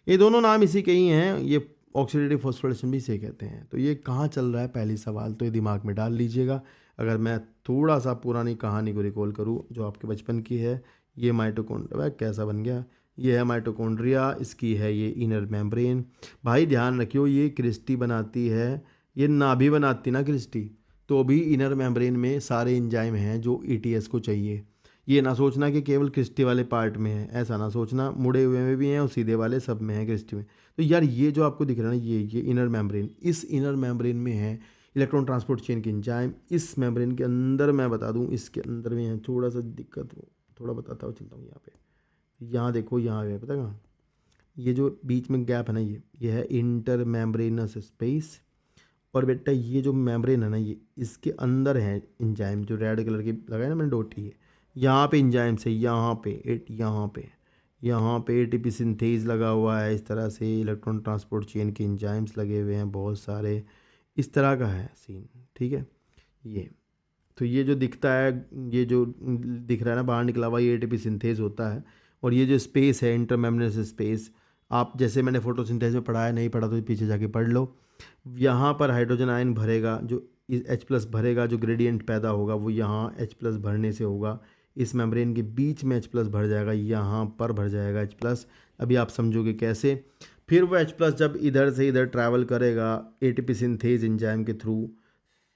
ये दोनों नाम इसी के ही हैं, ये ऑक्सीडेटिव फॉस्फोरिलेशन भी इसे कहते हैं। तो ये कहाँ चल रहा है, पहली सवाल तो ये दिमाग में डाल लीजिएगा। अगर मैं थोड़ा सा पुरानी कहानी को रिकॉल करूँ जो आपके बचपन की है, ये माइटोकॉन्ड्रिया कैसा बन गया, ये है माइटोकॉन्ड्रिया, इसकी है ये इनर मेम्ब्रेन। भाई ध्यान रखियो, ये क्रिस्टी बनाती है, ये नाभि बनाती ना क्रिस्टी, तो भी इनर मेम्ब्रेन में सारे एंजाइम हैं जो ETS को चाहिए। ये ना सोचना कि केवल क्रिस्टी वाले पार्ट में है, ऐसा ना सोचना, मुड़े हुए में भी हैं और सीधे वाले सब में है क्रिस्टी में। तो यार ये जो आपको दिख रहा है ना, ये इनर मेम्ब्रेन, इस इनर मेम्ब्रेन में है इलेक्ट्रॉन ट्रांसपोर्ट चेन के एंजाइम। इस मेम्ब्रेन के अंदर मैं बता दूं, इसके अंदर में है, थोड़ा सा दिक्कत हो, थोड़ा बताता हूँ, चलता हूँ यहाँ पे। यहाँ देखो, यहाँ है पता कहाँ, ये जो बीच में गैप है ना, ये है इंटर मेम्ब्रेनस स्पेस। और बेटा ये जो मेम्ब्रेन है ना, ये इसके अंदर है एंजाइम, जो रेड कलर की लगाया ना मैंने डोटी है, यहाँ पे एंजाइम से, यहाँ पे ATP सिंथेज लगा हुआ है। इस तरह से इलेक्ट्रॉन ट्रांसपोर्ट चेन के एंजाइम्स लगे हुए हैं बहुत सारे, इस तरह का है सीन, ठीक है। ये तो ये जो दिखता है, ये जो दिख रहा है ना बाहर निकला हुआ, ये ATP सिंथेज होता है। और ये जो स्पेस है इंटरमेम्ब्रेनस स्पेस, आप जैसे मैंने फोटोसिंथेसिस में पढ़ा है, नहीं पढ़ा तो पीछे जाके पढ़ लो। यहाँ पर हाइड्रोजन आयन भरेगा, जो H+ भरेगा, जो ग्रेडियंट पैदा होगा वो यहाँ H+ भरने से होगा। इस मेम्ब्रेन के बीच में H+ भर जाएगा, यहाँ पर भर जाएगा H+। अभी आप समझोगे कैसे। फिर वो H+ जब इधर से इधर ट्रैवल करेगा ATP सिंथेज एंजाइम के थ्रू,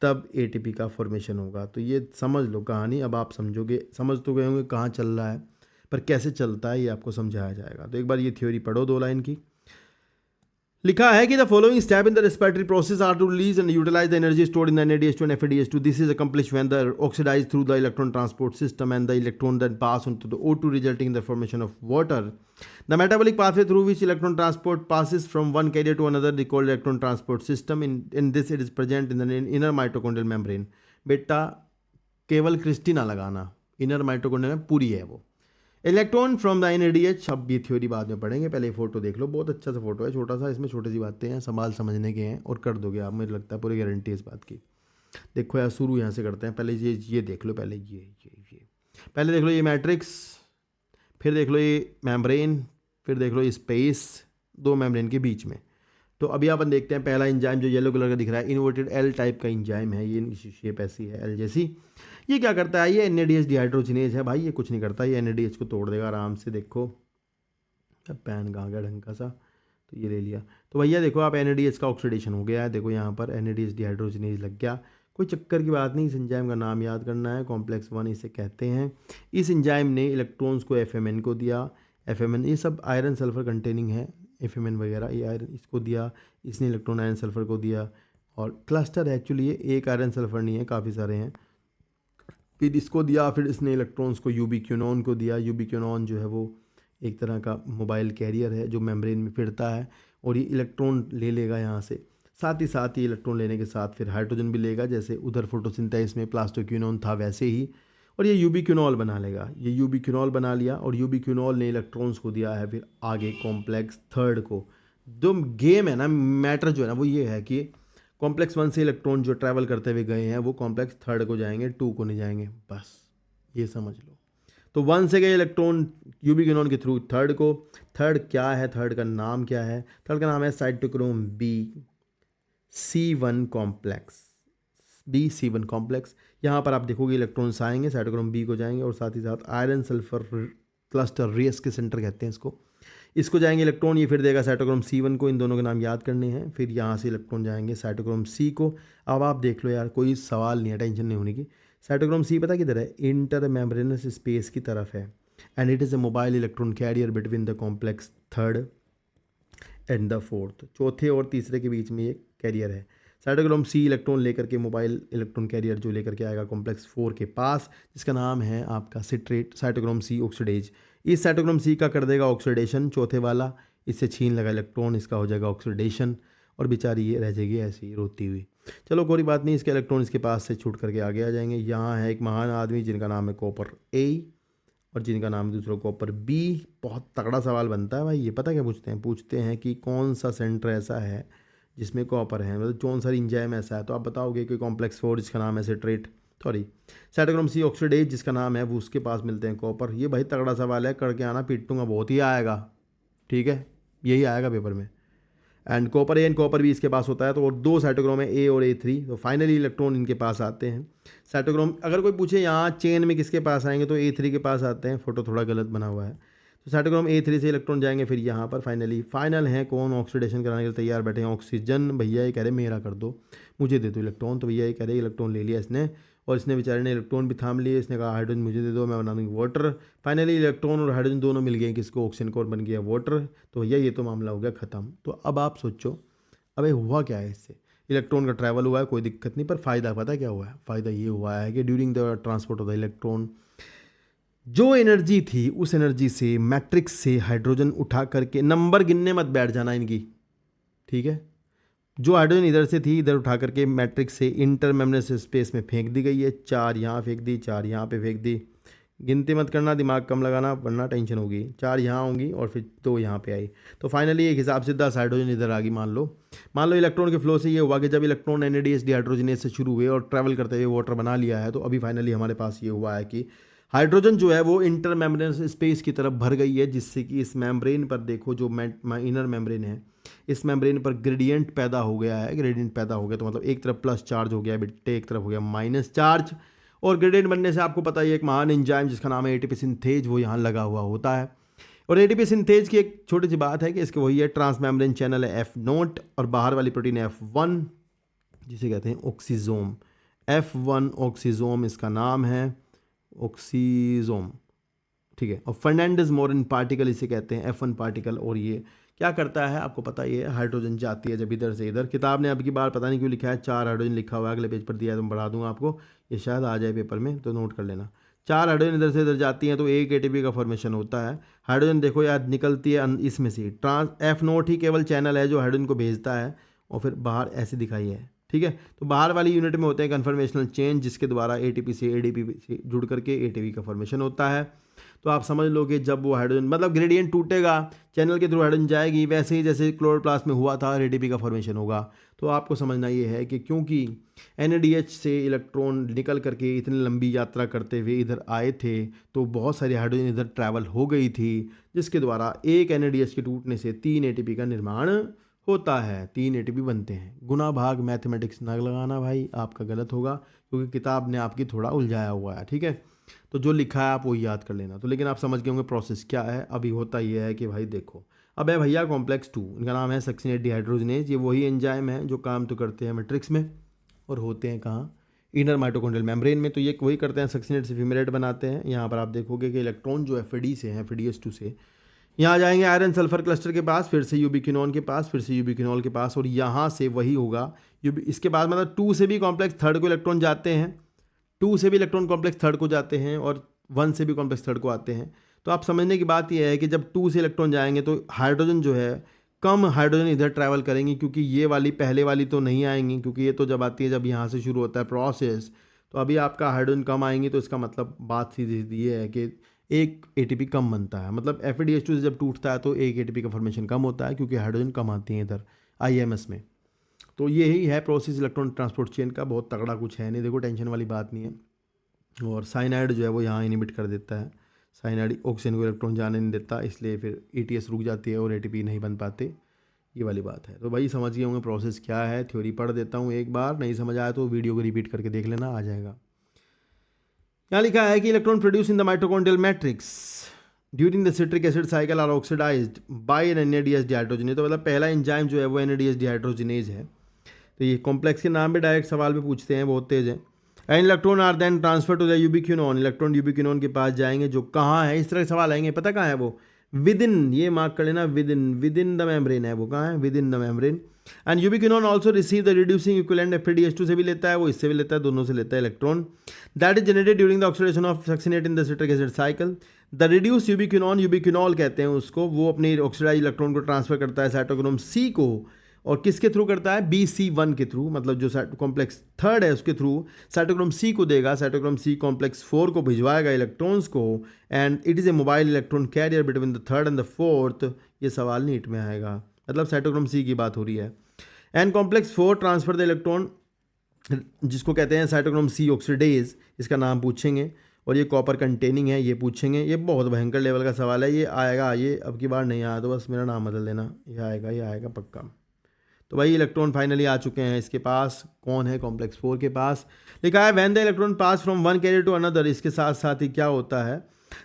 तब ATP का फॉर्मेशन होगा। तो ये समझ लो कहानी, अब आप समझोगे, समझ तो गए होंगे कहाँ चल रहा है, पर कैसे चलता है ये आपको समझाया जाएगा। तो एक बार ये थ्योरी पढ़ो 2 लाइन की। लिखा है कि the following step in the respiratory process are to release and utilise the energy stored in the NADH2 and FADH2. This is accomplished when they are oxidized through the electron transport system and the electron then pass on to the O2, resulting in the formation of water. The metabolic pathway through which electron transport passes from one carrier to another is called electron transport system. In this it is present in the inner mitochondrial membrane. बेटा केवल Christie ना लगाना, inner mitochondria में पूरी है वो। Electron from the NADH, अब ये थ्योरी बाद में पढ़ेंगे, पहले फोटो देख लो, बहुत अच्छा सा फोटो है, छोटा सा, इसमें छोटी सी बातें हैं, सवाल समझने के हैं और कर दोगे आप, मुझे लगता है पूरी गारंटी है इस बात की। देखो यार, शुरू यहाँ से करते हैं, पहले ये देख लो, पहले ये पहले देख लो ये मैट्रिक्स, फिर देख लो ये मेम्ब्रेन, फिर देख लो ये स्पेस 2 मेम्ब्रेन के बीच में। तो अभी अपन देखते हैं पहला एंजाइम जो येलो कलर का दिख रहा है, इन्वर्टेड L टाइप का एंजाइम है, ये शेप ऐसी है L जैसी। ये क्या करता है, ये NADH डिहाइड्रोजिनेज है भाई, ये कुछ नहीं करता, ये NADH को तोड़ देगा आराम से। देखो पेन कहाँ गया ढंग का सा, तो ये ले लिया। तो भैया देखो आप, NADH का ऑक्सीडेशन हो गया है, देखो यहाँ पर NADH डिहाइड्रोजिनेज लग गया, कोई चक्कर की बात नहीं। इस एंजाइम का नाम याद करना है, कॉम्प्लेक्स 1 इसे कहते हैं। इस एंजाइम ने इलेक्ट्रॉन्स को FMN को दिया, FMN ये सब आयरन सल्फर कंटेनिंग है, FMN वगैरह, ये आयरन इसको दिया, इसने इलेक्ट्रॉन आयरन सल्फर को दिया। और क्लस्टर एक्चुअली ये एक आयरन सल्फर नहीं है, काफ़ी सारे हैं। फिर इसको दिया, फिर इसने इलेक्ट्रॉन्स को यूबिक्विनोन को दिया। यूबिक्विनोन जो है वो एक तरह का मोबाइल कैरियर है जो मेम्ब्रेन में फिरता है, और ये इलेक्ट्रॉन ले लेगा यहाँ से। साथ ही ये इलेक्ट्रॉन लेने के साथ फिर हाइड्रोजन भी लेगा, जैसे उधर फोटोसिंथेसिस में प्लास्टोक्विनोन था वैसे ही। और ये यूबिक्विनॉल बना लेगा। ये यूबिक्विनॉल बना लिया और यूबिक्विनॉल ने इलेक्ट्रॉन्स को दिया है फिर आगे कॉम्प्लेक्स थर्ड को। जो गेम है ना, मैटर जो है ना वो ये है कि कॉम्प्लेक्स वन से इलेक्ट्रॉन जो ट्रैवल करते हुए गए हैं वो कॉम्प्लेक्स थर्ड को जाएंगे, टू को नहीं जाएंगे, बस ये समझ लो। तो वन से गए इलेक्ट्रॉन यूबिक्विनॉल के थ्रू थर्ड को। थर्ड क्या है, थर्ड का नाम क्या है? थर्ड का नाम है cytochrome B C1 complex. B C1 complex. यहाँ पर आप देखोगे इलेक्ट्रॉन्स आएंगे, साइटोक्रोम B को जाएंगे और साथ ही साथ आयरन सल्फर क्लस्टर रेस के सेंटर कहते हैं इसको जाएंगे इलेक्ट्रॉन, ये फिर देगा साइटोक्रोम C1 को। इन दोनों के नाम याद करने हैं। फिर यहाँ से इलेक्ट्रॉन जाएंगे साइटोक्रोम C को। अब आप देख लो यार, कोई सवाल नहीं है, टेंशन नहीं होने की। साइटोक्रोम C पता किधर है? इंटर मेम्ब्रेनस स्पेस की तरफ है। And it is a mobile electron carrier between the complex third and the fourth. चौथे और तीसरे के बीच में ये कैरियर है। साइटोक्रोम C इलेक्ट्रॉन लेकर के मोबाइल इलेक्ट्रॉन कैरियर जो लेकर के आएगा कॉम्प्लेक्स 4 के पास, जिसका नाम है आपका सिट्रेट साइटोक्रोम C ऑक्सीडेज। इस साइटोक्रोम C का कर देगा ऑक्सीडेशन, चौथे वाला इससे छीन लगा इलेक्ट्रॉन, इसका हो जाएगा ऑक्सीडेशन और बेचारी ये रह जाएगी ऐसी रोती हुई। चलो कोई बात नहीं, इसके इलेक्ट्रॉन इसके पास से छूट करके आगे आ जाएंगे। यहाँ है एक महान आदमी जिनका नाम है कॉपर A और जिनका नाम है दूसरा कॉपर B। बहुत तगड़ा सवाल बनता है भाई, ये पता क्या पूछते हैं कि कौन सा सेंटर ऐसा है जिसमें कॉपर है, मतलब कौन सा इंजाइम ऐसा है। तो आप बताओगे कि कॉम्प्लेक्स 4 जिसका नाम है सिट्रेट साइटोक्रोम C ऑक्सीडेज जिसका नाम है वो उसके पास मिलते हैं कॉपर। ये भाई तगड़ा सवाल है, करके आना, पीटूंगा, बहुत ही आएगा, ठीक है, यही आएगा पेपर में। And copper A and copper B इसके पास होता है। तो और दो साइटोक्रोम है A और A3, तो फाइनली इलेक्ट्रॉन इनके पास आते हैं। साइटोक्रोम अगर कोई पूछे यहाँ चेन में किसके पास आएंगे तो A3 के पास आते हैं, फोटो थोड़ा गलत बना हुआ है। तो साइटोक्रोम A3 से इलेक्ट्रॉन जाएंगे फिर यहाँ पर फाइनल है कौन ऑक्सीडेशन कराने के लिए तैयार बैठे हैं? ऑक्सीजन। भैया ये कह रहे मेरा कर दो, मुझे दे दो इलेक्ट्रॉन। तो भैया ये कह रहे इलेक्ट्रॉन ले लिया इसने और इसने बेचारे ने इलेक्ट्रॉन भी थाम लिए। इसने कहा हाइड्रोजन मुझे दे दो, मैं बना दूँगी वाटर। फाइनली इलेक्ट्रॉन और हाइड्रोजन दोनों मिल गए, किसको? ऑक्सीजन को, और बन गया वाटर। तो भैया ये तो मामला हो गया ख़त्म। तो अब आप सोचो अबे हुआ क्या है इससे? इलेक्ट्रॉन का ट्रैवल हुआ है, कोई दिक्कत नहीं, पर फ़ायदा पता क्या हुआ है? फ़ायदा ये हुआ है कि during the transport of the electron जो एनर्जी थी उस एनर्जी से मैट्रिक्स से हाइड्रोजन उठा करके, नंबर गिनने मत बैठ जाना इनकी, ठीक है, जो हाइड्रोजन इधर से थी इधर उठा करके मैट्रिक्स से इंटर मेम्ब्रेनस स्पेस में फेंक दी गई है। 4 यहाँ फेंक दी, 4 यहाँ पे फेंक दी। गिनती मत करना, दिमाग कम लगाना वरना टेंशन होगी। 4 यहाँ होंगी और फिर 2 यहाँ पे आई। तो फाइनली एक हिसाब से 10 हाइड्रोजन इधर आ गई। मान लो इलेक्ट्रॉन के फ्लो से ये हुआ कि जब इलेक्ट्रॉन NADH डिहाइड्रोजनेज से शुरू हुए और ट्रैवल करते हुए वाटर बना लिया है, तो अभी फाइनली हमारे पास ये हुआ है कि हाइड्रोजन जो है वो इंटर मेम्ब्रेनस स्पेस की तरफ भर गई है, जिससे कि इस मेम्ब्रेन पर देखो जो इनर मेम्ब्रेन है, इस मेम्ब्रेन पर ग्रेडियंट पैदा हो गया है। ग्रेडियंट पैदा हो गया तो मतलब एक तरफ प्लस चार्ज हो गया बेटे, एक तरफ हो गया माइनस चार्ज। और ग्रेडियंट बनने से आपको पता ही है एक महान एंजाइम जिसका नाम है ATP सिंथेज, वो यहाँ लगा हुआ होता है। और ATP सिंथेज की एक छोटी सी बात है कि इसके वही है ट्रांस मेम्ब्रेन चैनल है F0 और बाहर वाली प्रोटीन है F1 जिसे कहते हैं ऑक्सीजोम। F1 ऑक्सीजोम इसका नाम है, ऑक्सीजोम, ठीक है। और फर्नांडिस मोरिन पार्टिकल इसे कहते हैं, F1 पार्टिकल। और ये क्या करता है आपको पता ही है, हाइड्रोजन जाती है जब इधर से इधर। किताब ने अब की बार पता नहीं क्यों लिखा है 4 हाइड्रोजन लिखा हुआ है, अगले पेज पर दिया है तो मैं बढ़ा दूंगा आपको, ये शायद आ जाए पेपर में तो नोट कर लेना। 4 हाइड्रोजन इधर से इधर जाती हैं तो एक ATP का फॉर्मेशन होता है। हाइड्रोजन देखो यार निकलती है इसमें से, F0 ही केवल चैनल है जो हाइड्रोजन को भेजता है और फिर बाहर ऐसे दिखाई है, ठीक है। तो बाहर वाली यूनिट में होते हैं कन्फर्मेशनल चेंज जिसके द्वारा ATP से ADP से जुड़ करके ATP का फॉर्मेशन होता है। तो आप समझ लो कि जब वो हाइड्रोजन मतलब ग्रेडियंट टूटेगा, चैनल के थ्रू हाइड्रोजन जाएगी, वैसे ही जैसे क्लोरोप्लास्ट में हुआ था ATP का फॉर्मेशन होगा। तो आपको समझना ये है कि क्योंकि NADH से इलेक्ट्रॉन निकल करके इतनी लंबी यात्रा करते हुए इधर आए थे तो बहुत सारी हाइड्रोजन इधर ट्रैवल हो गई थी, जिसके द्वारा एक NADH के टूटने से 3 ATP का निर्माण होता है, 3 ATP बनते हैं। गुना भाग मैथमेटिक्स ना लगाना भाई, आपका गलत होगा क्योंकि किताब ने आपकी थोड़ा उलझाया हुआ है, ठीक है। तो जो लिखा है आप वही याद कर लेना। तो लेकिन आप समझ गए होंगे प्रोसेस क्या है। अभी होता ये है कि भाई देखो, अब है भैया कॉम्प्लेक्स 2, इनका नाम है सक्सिनेट डिहाइड्रोजनेज। ये वही एंजाइम है जो काम तो करते हैं मैट्रिक्स में और होते हैं कहाँ? इनर माइटोकॉन्ड्रियल मेम्ब्रेन में। तो ये वही करते हैं, सक्सिनेट से फ्यूमेरेट बनाते हैं। यहाँ पर आप देखोगे कि इलेक्ट्रॉन जो FAD से है, FADH2 से यहाँ जाएंगे आयरन सल्फर क्लस्टर के पास, फिर से यूबिक्विनॉन के पास, फिर से यूबिक्विनॉल के पास, और यहाँ से वही होगा इसके बाद मतलब 2 से भी कॉम्प्लेक्स थर्ड को इलेक्ट्रॉन जाते हैं, 2 से भी इलेक्ट्रॉन कॉम्प्लेक्स थर्ड को जाते हैं और 1 से भी कॉम्प्लेक्स थर्ड को आते हैं। तो आप समझने की बात यह है कि जब 2 से इलेक्ट्रॉन जाएंगे तो हाइड्रोजन जो है कम हाइड्रोजन इधर ट्रैवल करेंगी, क्योंकि ये वाली पहले वाली तो नहीं आएंगी, क्योंकि ये तो जब आती है जब यहाँ से शुरू होता है प्रोसेस, तो अभी आपका हाइड्रोजन कम आएंगे तो इसका मतलब बात सीधी सीधी ये है कि एक एटीपी कम बनता है, मतलब FeDH2 से जब टूटता है तो एक एटीपी का फॉर्मेशन कम होता है क्योंकि हाइड्रोजन कम आती है इधर IMS में। तो यही है प्रोसेस इलेक्ट्रॉन ट्रांसपोर्ट चेन का, बहुत तगड़ा कुछ है नहीं, देखो टेंशन वाली बात नहीं है। और साइनाइड जो है वो यहाँ इनिबिट कर देता है, साइनाइड ऑक्सीजन को इलेक्ट्रॉन जाने नहीं देता, इसलिए फिर ETS रुक जाती है और ATP नहीं बन पाते, ये वाली बात है। तो भाई समझ गए होंगे प्रोसेस क्या है, थ्योरी पढ़ देता हूँ एक बार, नहीं समझ आया तो वीडियो को रिपीट करके देख लेना, आ जाएगा। यहाँ लिखा है कि electron produce in the mitochondrial matrix during the citric acid cycle are oxidised by an NADH dehydrogenase. तो मतलब पहला एंजाइम जो है वो NADH डिहाइड्रोजनेज है। तो ये कॉम्प्लेक्स के नाम पे डायरेक्ट सवाल पे पूछते हैं, बहुत तेज है। And electron are then transfer to the ubiquinone, electron ubiquinone के पास जाएंगे, जो कहाँ है, इस तरह के सवाल आएंगे, पता कहाँ है वो, विद इन, ये मार्क कर लेना, विद इन द मेम्ब्रेन है वो, कहाँ है, with in the membrane. And यूबिक्विनोन also receive the reducing equivalent FeDH2 से भी लेता है वो, इससे भी लेता है, दोनों से लेता है electron. That is generated during the oxidation of succinate in the citric acid cycle. The reduce ubiquinone, ubiquinol कहते हैं उसको, वो अपनी ऑक्सीडाइज इलेक्ट्रॉन को ट्रांसफर करता है साइटोक्रोम C को, और किसके थ्रू करता है, BC1 के थ्रू, मतलब जो कॉम्प्लेक्स थर्ड है उसके थ्रू साइटोक्रोम C को देगा, साइटोक्रोम C कॉम्प्लेक्स 4 को भिजवाएगा इलेक्ट्रॉन्स को, and it is a mobile electron carrier between the third and the fourth. ये सवाल नीट में आएगा, मतलब साइटोक्रोम C की बात हो रही है। And complex 4 transfer the electron, जिसको कहते हैं साइटोक्रोम C ऑक्सीडेज, इसका नाम पूछेंगे, और ये कॉपर कंटेनिंग है, ये पूछेंगे, ये बहुत भयंकर लेवल का सवाल है, ये आएगा, ये अब की बार नहीं आया तो बस मेरा नाम बदल देना, ये आएगा पक्का। तो भाई इलेक्ट्रॉन फाइनली आ चुके हैं इसके पास, कौन है, कॉम्प्लेक्स 4 के पास। लिखा है when the electron pass from one carrier to another, इसके साथ साथ ही क्या होता है,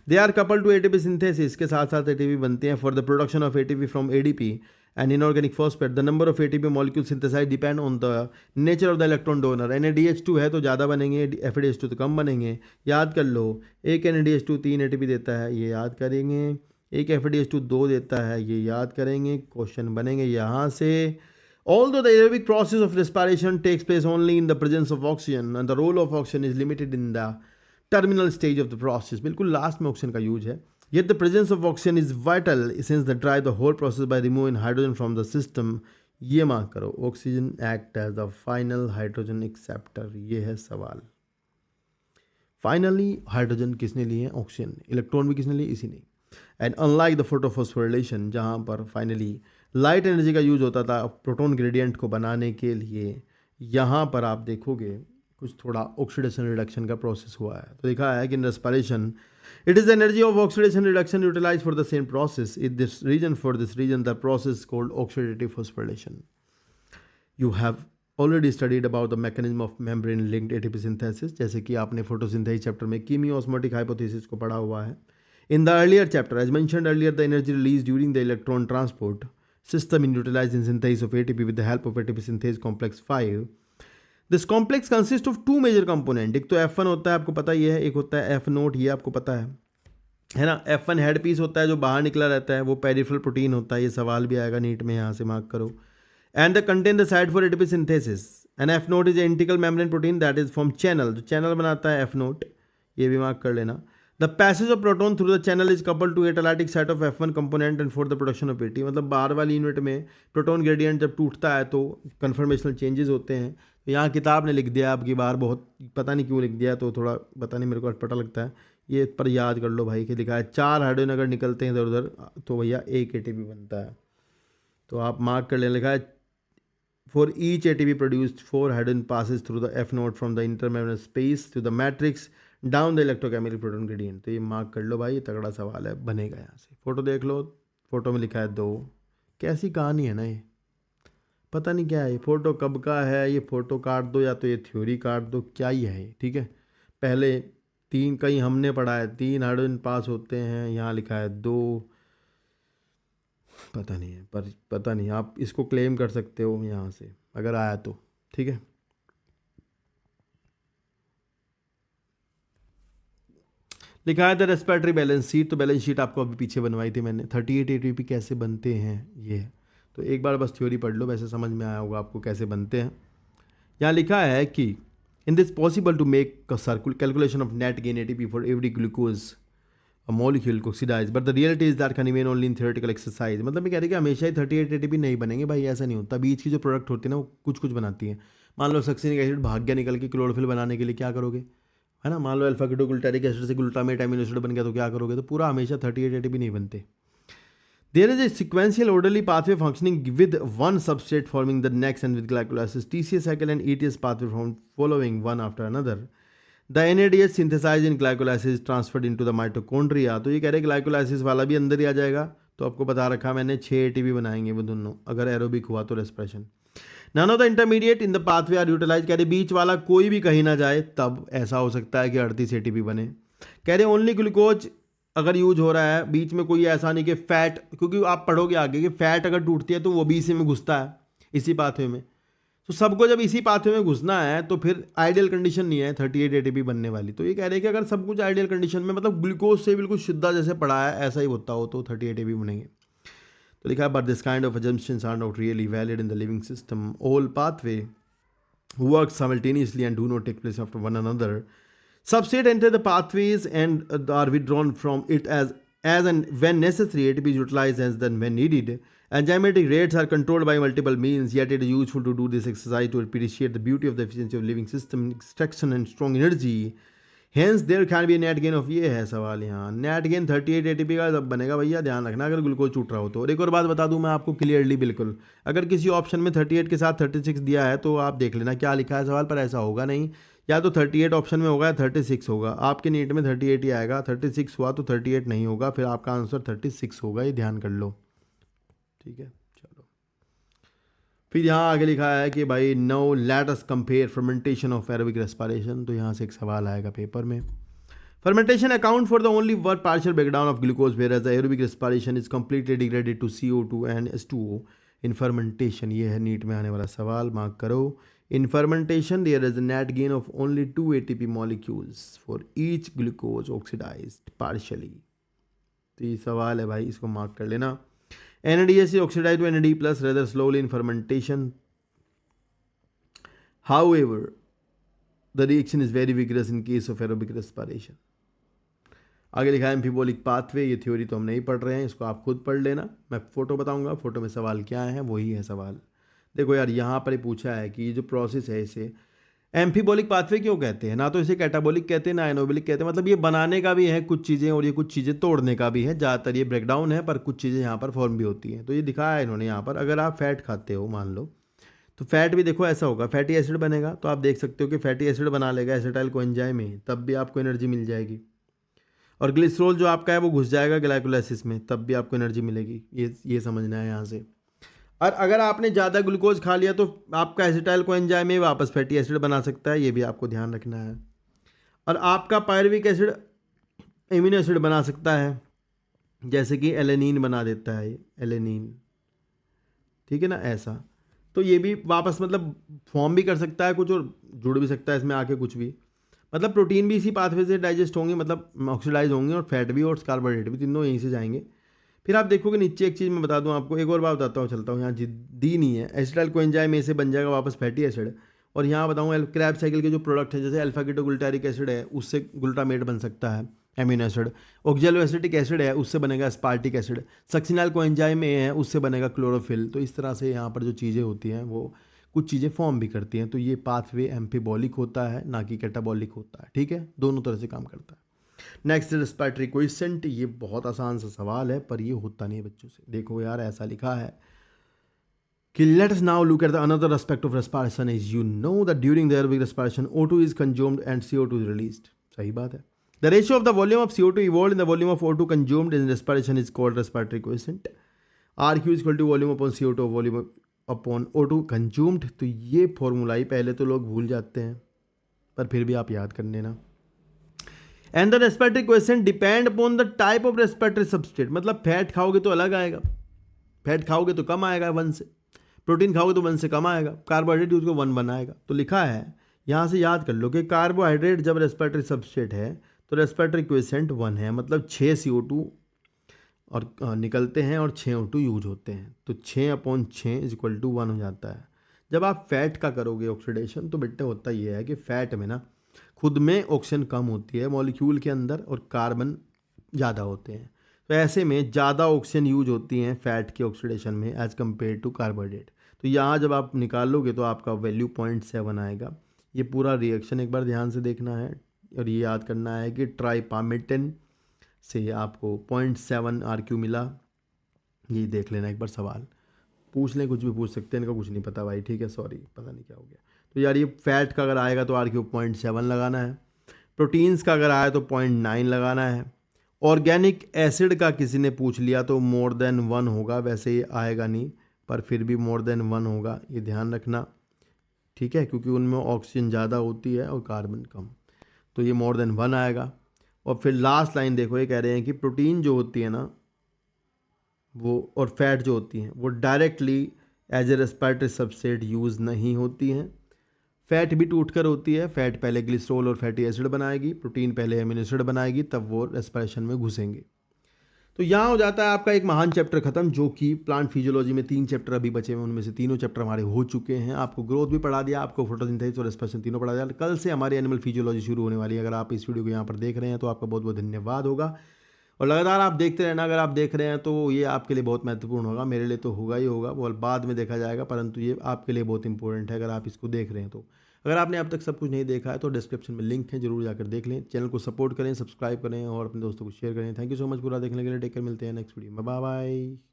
they are couple to ATP synthesis, के साथ साथ ATP बनते हैं for the production of ATP from ADP and inorganic phosphate. The number of ATP molecule synthesise depend on the nature of the electron donor. NADH2 है तो ज़्यादा बनेंगे, FeDH2 तो कम बनेंगे, याद कर लो। एक NADH2 3 ATP देता है, ये याद करेंगे, एक FeDH2 2 देता है, ये याद करेंगे, क्वेश्चन बनेंगे यहाँ से। Although the aerobic process of respiration takes place only in the presence of oxygen and the role of oxygen is limited in the terminal stage of the process, बिल्कुल लास्ट में ऑक्सीजन का use है, yet the presence of oxygen is vital since they drive the whole process by removing hydrogen from the system। ये mark करो, oxygen act as the final hydrogen acceptor, ये है सवाल। Finally hydrogen किसने लिए हैं, ऑक्सीजन, इलेक्ट्रॉन भी किसने लिए, इसी ने। एंड अनलाइक द फोटोफॉस्फोरिलेशन, जहाँ पर फाइनली लाइट एनर्जी का यूज होता था प्रोटॉन ग्रेडियंट को बनाने के लिए, यहाँ पर आप देखोगे कुछ थोड़ा ऑक्सीडेशन रिडक्शन का प्रोसेस हुआ है। तो लिखा है कि in respiration it is the energy of oxidation reduction utilise for the same process in this reason, for this reason the process called oxidative phosphorylation. You have already studied about the mechanism of membrane linked ATP synthesis, जैसे कि आपने photosynthesis chapter में कीमियोस्मोटिक hypothesis को पढ़ा हुआ है। In the earlier chapter, as mentioned earlier, the energy released during the electron transport system is utilized in synthesis of ATP with the help of ATP synthase complex 5. This complex consists of two major components. एक तो F1 होता है, आपको पता ही है, एक होता है F0, ये आपको पता है ना। F1 हेड पीस होता है जो बाहर निकला रहता है, वो पेरिफेरल प्रोटीन होता है, ये सवाल भी आएगा नीट में, यहाँ से मार्क करो। And the contain the side for ATP synthesis and F0 is integral membrane protein that is from channel, जो चैनल बनाता है F0, ये भी मार्क कर लेना। The passage of proton through the channel is coupled to catalytic site of F1 component and for the production of AT। मतलब बाहर वाली यूनिट में प्रोटॉन ग्रेडियंट जब टूटता है तो कन्फर्मेशनल चेंजेस होते हैं। तो यहाँ किताब ने लिख दिया आपकी बार, बहुत पता नहीं क्यों लिख दिया, तो थोड़ा पता नहीं, मेरे को अटपटा लगता है ये, पर याद कर लो भाई कि लिखा है 4 हाइड्रोजन अगर निकलते हैं इधर उधर तो भैया एक ATP बनता है। तो आप मार्क कर लें, लिखा है for each ATP produced 4 hydrogen passes through the F0 from the intermembranal space to the matrix down the electrochemical proton gradient. तो ये मार्क कर लो भाई, ये तगड़ा सवाल है, बनेगा यहाँ से। फोटो देख लो, फोटो में लिखा है 2, कैसी कहानी है ना ये, पता नहीं क्या है ये, फोटो कब का है, ये फोटो काट दो या तो ये थ्योरी काट दो, क्या ही है ये, ठीक है। पहले 3 कहीं हमने पढ़ा है 3 हाइड्रोजन पास होते हैं, यहाँ लिखा है 2, पता नहीं है, पर पता नहीं, आप इसको क्लेम कर सकते हो यहाँ से अगर आया तो, ठीक है। लिखा है द रेस्पिरेटरी बैलेंस शीट, तो बैलेंस शीट आपको अभी पीछे बनवाई थी मैंने, 38 ATP कैसे बनते हैं ये, तो एक बार बस थ्योरी पढ़ लो, वैसे समझ में आया होगा आपको कैसे बनते हैं। यहाँ लिखा है कि in this possible to make calculation of net gain ATP for every glucose molecule oxidise, but the reality is that can remain only in theoretical exercise. मतलब मैं कह रही कि हमेशा ही 38 ATP नहीं बनेंगे भाई, ऐसा नहीं होता, बीच की जो प्रोडक्ट होती है ना वो कुछ कुछ बनाती है। मान लो सक्सिनिक एसिड भाग गया निकल के, क्लोरोफिल बनाने के लिए क्या करोगे, है ना। मान लो अल्फा कीटोग्लूटारिक एसिड से ग्लूटामेट अमीनो एसिड बन गया तो क्या करोगे, तो पूरा हमेशा 38 एटीपी नहीं बनते। There is a sequential orderly pathway functioning with one substrate forming the next and with glycolysis. TCA cycle and ETS pathway from following one after another. The NADH synthesized in glycolysis is transferred into the mitochondria. तो ये कह रहे glycolysis वाला भी अंदर ही आ जाएगा। तो आपको बता रखा मैंने 6 ATP बनाएंगे वो दोनों, अगर एरोबिक हुआ तो respiration. None of the intermediate in the pathway are utilise. कह रहे बीच वाला कोई भी कहीं ना जाए, तब ऐसा हो सकता है कि 38 ATP बने। कह रहे ओनली ग्लूकोज अगर यूज हो रहा है, बीच में कोई ऐसा नहीं कि फैट, क्योंकि आप पढ़ोगे आगे कि फैट अगर टूटती है तो वो भी इसी में घुसता है, इसी पाथवे में। तो सबको जब इसी पाथवे में घुसना है तो फिर आइडियल कंडीशन नहीं है 38 ATP बनने वाली। तो ये कह रहे हैं कि अगर सब कुछ आइडियल कंडीशन में, मतलब ग्लूकोज से बिल्कुल शुद्धा जैसे पड़ा है ऐसा ही होता हो, तो 38 ATP बनेंगे। तो लिखा है but this kind of assumptions are not really valid in the living system. All pathway work simultaneously and do not take place after one another. Substrate enter the pathways and are withdrawn from it as and when necessary. ATP is utilized as then when needed. Enzymatic rates are controlled by multiple means, yet it is useful to do this exercise to appreciate the beauty of the efficiency of living system, extraction and strong energy. Hence there can be a net gain of, ये है सवाल यहाँ, net gain 38 ATP का जब बनेगा भैया, ध्यान रखना अगर ग्लूकोज छूट रहा हो तो। और एक और बात बता दूं मैं आपको क्लियरली बिल्कुल, अगर किसी ऑप्शन में 38 के साथ 36 दिया है तो आप देख लेना क्या लिखा है सवाल पर, ऐसा होगा नहीं। या तो 38 ऑप्शन में होगा या 36 होगा, आपके नीट में 38 ही आएगा, 36 हुआ तो 38 नहीं होगा, फिर आपका आंसर 36 होगा, ये ध्यान कर लो, ठीक है। चलो फिर यहाँ आगे लिखा है कि भाई no let us compare fermentation of aerobic respiration. तो यहाँ से एक सवाल आएगा पेपर में। Fermentation account for the only word partial breakdown of glucose whereas aerobic respiration is completely degraded to CO2 and H2O in fermentation. ये है NEET में आने वाला सवाल, मार्क करो। In fermentation, there is a net gain of only 2 ATP molecules for each glucose oxidized partially. तो ये सवाल है भाई, इसको मार्क कर लेना। NADH is oxidized to NAD plus rather slowly in fermentation. However, the reaction is very vigorous in case of aerobic respiration. आगे लिखा है एम्फीबोलिक पाथवे। ये थ्योरी तो हम नहीं पढ़ रहे हैं, इसको आप खुद पढ़ लेना, मैं फोटो बताऊंगा, फोटो में सवाल क्या है वही है सवाल। देखो यार यहाँ पर ही पूछा है कि ये जो प्रोसेस है इसे एम्फीबोलिक पाथवे क्यों कहते हैं, ना तो इसे कैटाबोलिक कहते हैं ना एनोबोलिक कहते हैं। मतलब ये बनाने का भी है कुछ चीज़ें और ये कुछ चीज़ें तोड़ने का भी है, ज़्यादातर ये ब्रेकडाउन है, पर कुछ चीज़ें यहाँ पर फॉर्म भी होती हैं। तो ये दिखाया है इन्होंने यहाँ पर, अगर आप फैट खाते हो मान लो, तो फैट भी देखो ऐसा होगा, फैटी एसिड बनेगा, तो आप देख सकते हो कि फैटी एसिड बना लेगा एसिटाइल कोएंजाइम में, तब भी आपको एनर्जी मिल जाएगी। और ग्लिसरॉल जो आपका है वो घुस जाएगा ग्लाइकोलाइसिस में, तब भी आपको एनर्जी मिलेगी। ये समझना है यहाँ से। और अगर आपने ज़्यादा ग्लूकोज खा लिया तो आपका एसिटाइल कोएंजाइम में वापस फैटी एसिड बना सकता है, ये भी आपको ध्यान रखना है। और आपका पायरुविक एसिड एमिनो एसिड बना सकता है, जैसे कि एलेनिन बना देता है, एलेनिन, ठीक है ना, ऐसा। तो ये भी वापस मतलब फॉर्म भी कर सकता है कुछ, और जुड़ भी सकता है इसमें आके कुछ भी। मतलब प्रोटीन भी इसी पाथवे से डाइजेस्ट होंगे, मतलब ऑक्सीडाइज होंगे, और फैट भी और कार्बोहाइड्रेट भी, तीनों यहीं से जाएंगे। फिर आप देखोगे नीचे एक चीज़ मैं बता दूं आपको, एक और बात बताता हूँ, चलता हूँ यहाँ दी नहीं है। एसिटाइल कोएंजाइम में से बन जाएगा वापस फैटी एसिड। और यहाँ बताऊँ क्रैब साइकिल के जो प्रोडक्ट है, जैसे अल्फा कीटोग्लूटारिक एसिड है, उससे ग्लूटामेट बन सकता है एमिनो एसिड। ऑक्जेलोएसिटिक एसिड है, उससे बनेगा एस्पार्टिक एसिड। सक्सिनाइल कोएंजाइम में है, उससे बनेगा क्लोरोफिल। तो इस तरह से यहाँ पर जो चीज़ें होती हैं वो कुछ चीज़ें फॉर्म भी करती हैं। तो ये पाथवे एम्फीबॉलिक होता है, ना कि कैटाबॉलिक होता है, ठीक है, दोनों तरह से काम करता है। Next respiratory coefficient. ये बहुत आसान सा सवाल है, पर ये होता नहीं है बच्चों से। देखो यार ऐसा लिखा है कि let us now look at the another aspect of respiration is, you know that during the aerobic respiration O2 is consumed and CO2 is released. सही बात है। The ratio of the volume of CO2 evolve in the volume of O2 consumed in respiration is called respiratory coefficient. RQ is equal to volume upon CO2 volume upon O2 consumed. तो ये formula ही पहले तो लोग भूल जाते हैं, पर फिर भी आप याद कर लेना। And the respiratory coefficient depend upon the type of respiratory substrate. मतलब फैट खाओगे तो अलग आएगा, फैट खाओगे तो कम आएगा 1 से, प्रोटीन खाओगे तो 1 से कम आएगा, कार्बोहाइड्रेट उसको 1 बनाएगा। तो लिखा है यहाँ से याद कर लो कि कार्बोहाइड्रेट जब रेस्पिरेटरी सबस्ट्रेट है तो रेस्पिरेटरी कोएफिशिएंट 1 है, मतलब 6 CO2 और निकलते हैं और 6 O2 यूज होते हैं। तो 6/6 इज इक्वल टू 1 हो जाता है। जब आप फैट का करोगे ऑक्सीडेशन, तो बेटे होता ये है कि फैट में ना खुद में ऑक्सीजन कम होती है मॉलिक्यूल के अंदर, और कार्बन ज़्यादा होते हैं। तो ऐसे में ज़्यादा ऑक्सीजन यूज होती हैं फैट के ऑक्सीडेशन में एज कम्पेयर टू कार्बोहाइड्रेट। तो यहाँ जब आप निकाल लोगे तो आपका वैल्यू 0.7 आएगा। ये पूरा रिएक्शन एक बार ध्यान से देखना है और ये याद करना है कि ट्राइपामेटिन से आपको 0.7 RQ मिला। ये देख लेना एक बार, सवाल पूछ लें, कुछ भी पूछ सकते हैं, इनका कुछ नहीं पता भाई, ठीक है, सॉरी पता नहीं क्या हो गया। तो यार ये फैट का अगर आएगा तो RQ 0.7 लगाना है, प्रोटीन्स का अगर आया तो 0.9 लगाना है, ऑर्गेनिक एसिड का किसी ने पूछ लिया तो मोर देन 1 होगा, वैसे ये आएगा नहीं पर फिर भी मोर देन 1 होगा, ये ध्यान रखना, ठीक है, क्योंकि उनमें ऑक्सीजन ज़्यादा होती है और कार्बन कम, तो ये मोर देन 1 आएगा। और फिर लास्ट लाइन देखो, ये कह रहे हैं कि प्रोटीन जो होती है ना वो और फैट जो होती हैं वो directly as a respiratory substrate use नहीं होती हैं। फैट भी टूटकर होती है, फैट पहले ग्लिसरॉल और फैटी एसिड बनाएगी, प्रोटीन पहले एमिनो एसिड बनाएगी, तब वो रेस्पिरेशन में घुसेंगे। तो यहाँ हो जाता है आपका एक महान चैप्टर खत्म, जो कि प्लांट फिजियोलॉजी में 3 चैप्टर अभी बचे हैं, उनमें से तीनों चैप्टर हमारे हो चुके हैं। आपको ग्रोथ भी पढ़ा दिया, आपको फोटोसिंथेसिस और रेस्पिरेशन तीनों पढ़ा दिया। कल से हमारी एनिमल फिजियोलॉजी शुरू होने वाली है। अगर आप इस वीडियो को यहाँ पर देख रहे हैं तो आपका बहुत बहुत धन्यवाद होगा और लगातार आप देखते रहना। अगर आप देख रहे हैं तो ये आपके लिए बहुत महत्वपूर्ण होगा, मेरे लिए तो होगा ही होगा, वो बाद में देखा जाएगा, परंतु ये आपके लिए बहुत इंपॉर्टेंट है अगर आप इसको देख रहे हैं तो। अगर आपने अब तक सब कुछ नहीं देखा है तो डिस्क्रिप्शन में लिंक है, जरूर जाकर देख लें। चैनल को सपोर्ट करें, सब्सक्राइब करें और अपने दोस्तों को शेयर करें। थैंक यू सो मच पूरा देखने के लिए। टेक केयर, मिलते हैं नेक्स्ट वीडियो में, बाय बाय।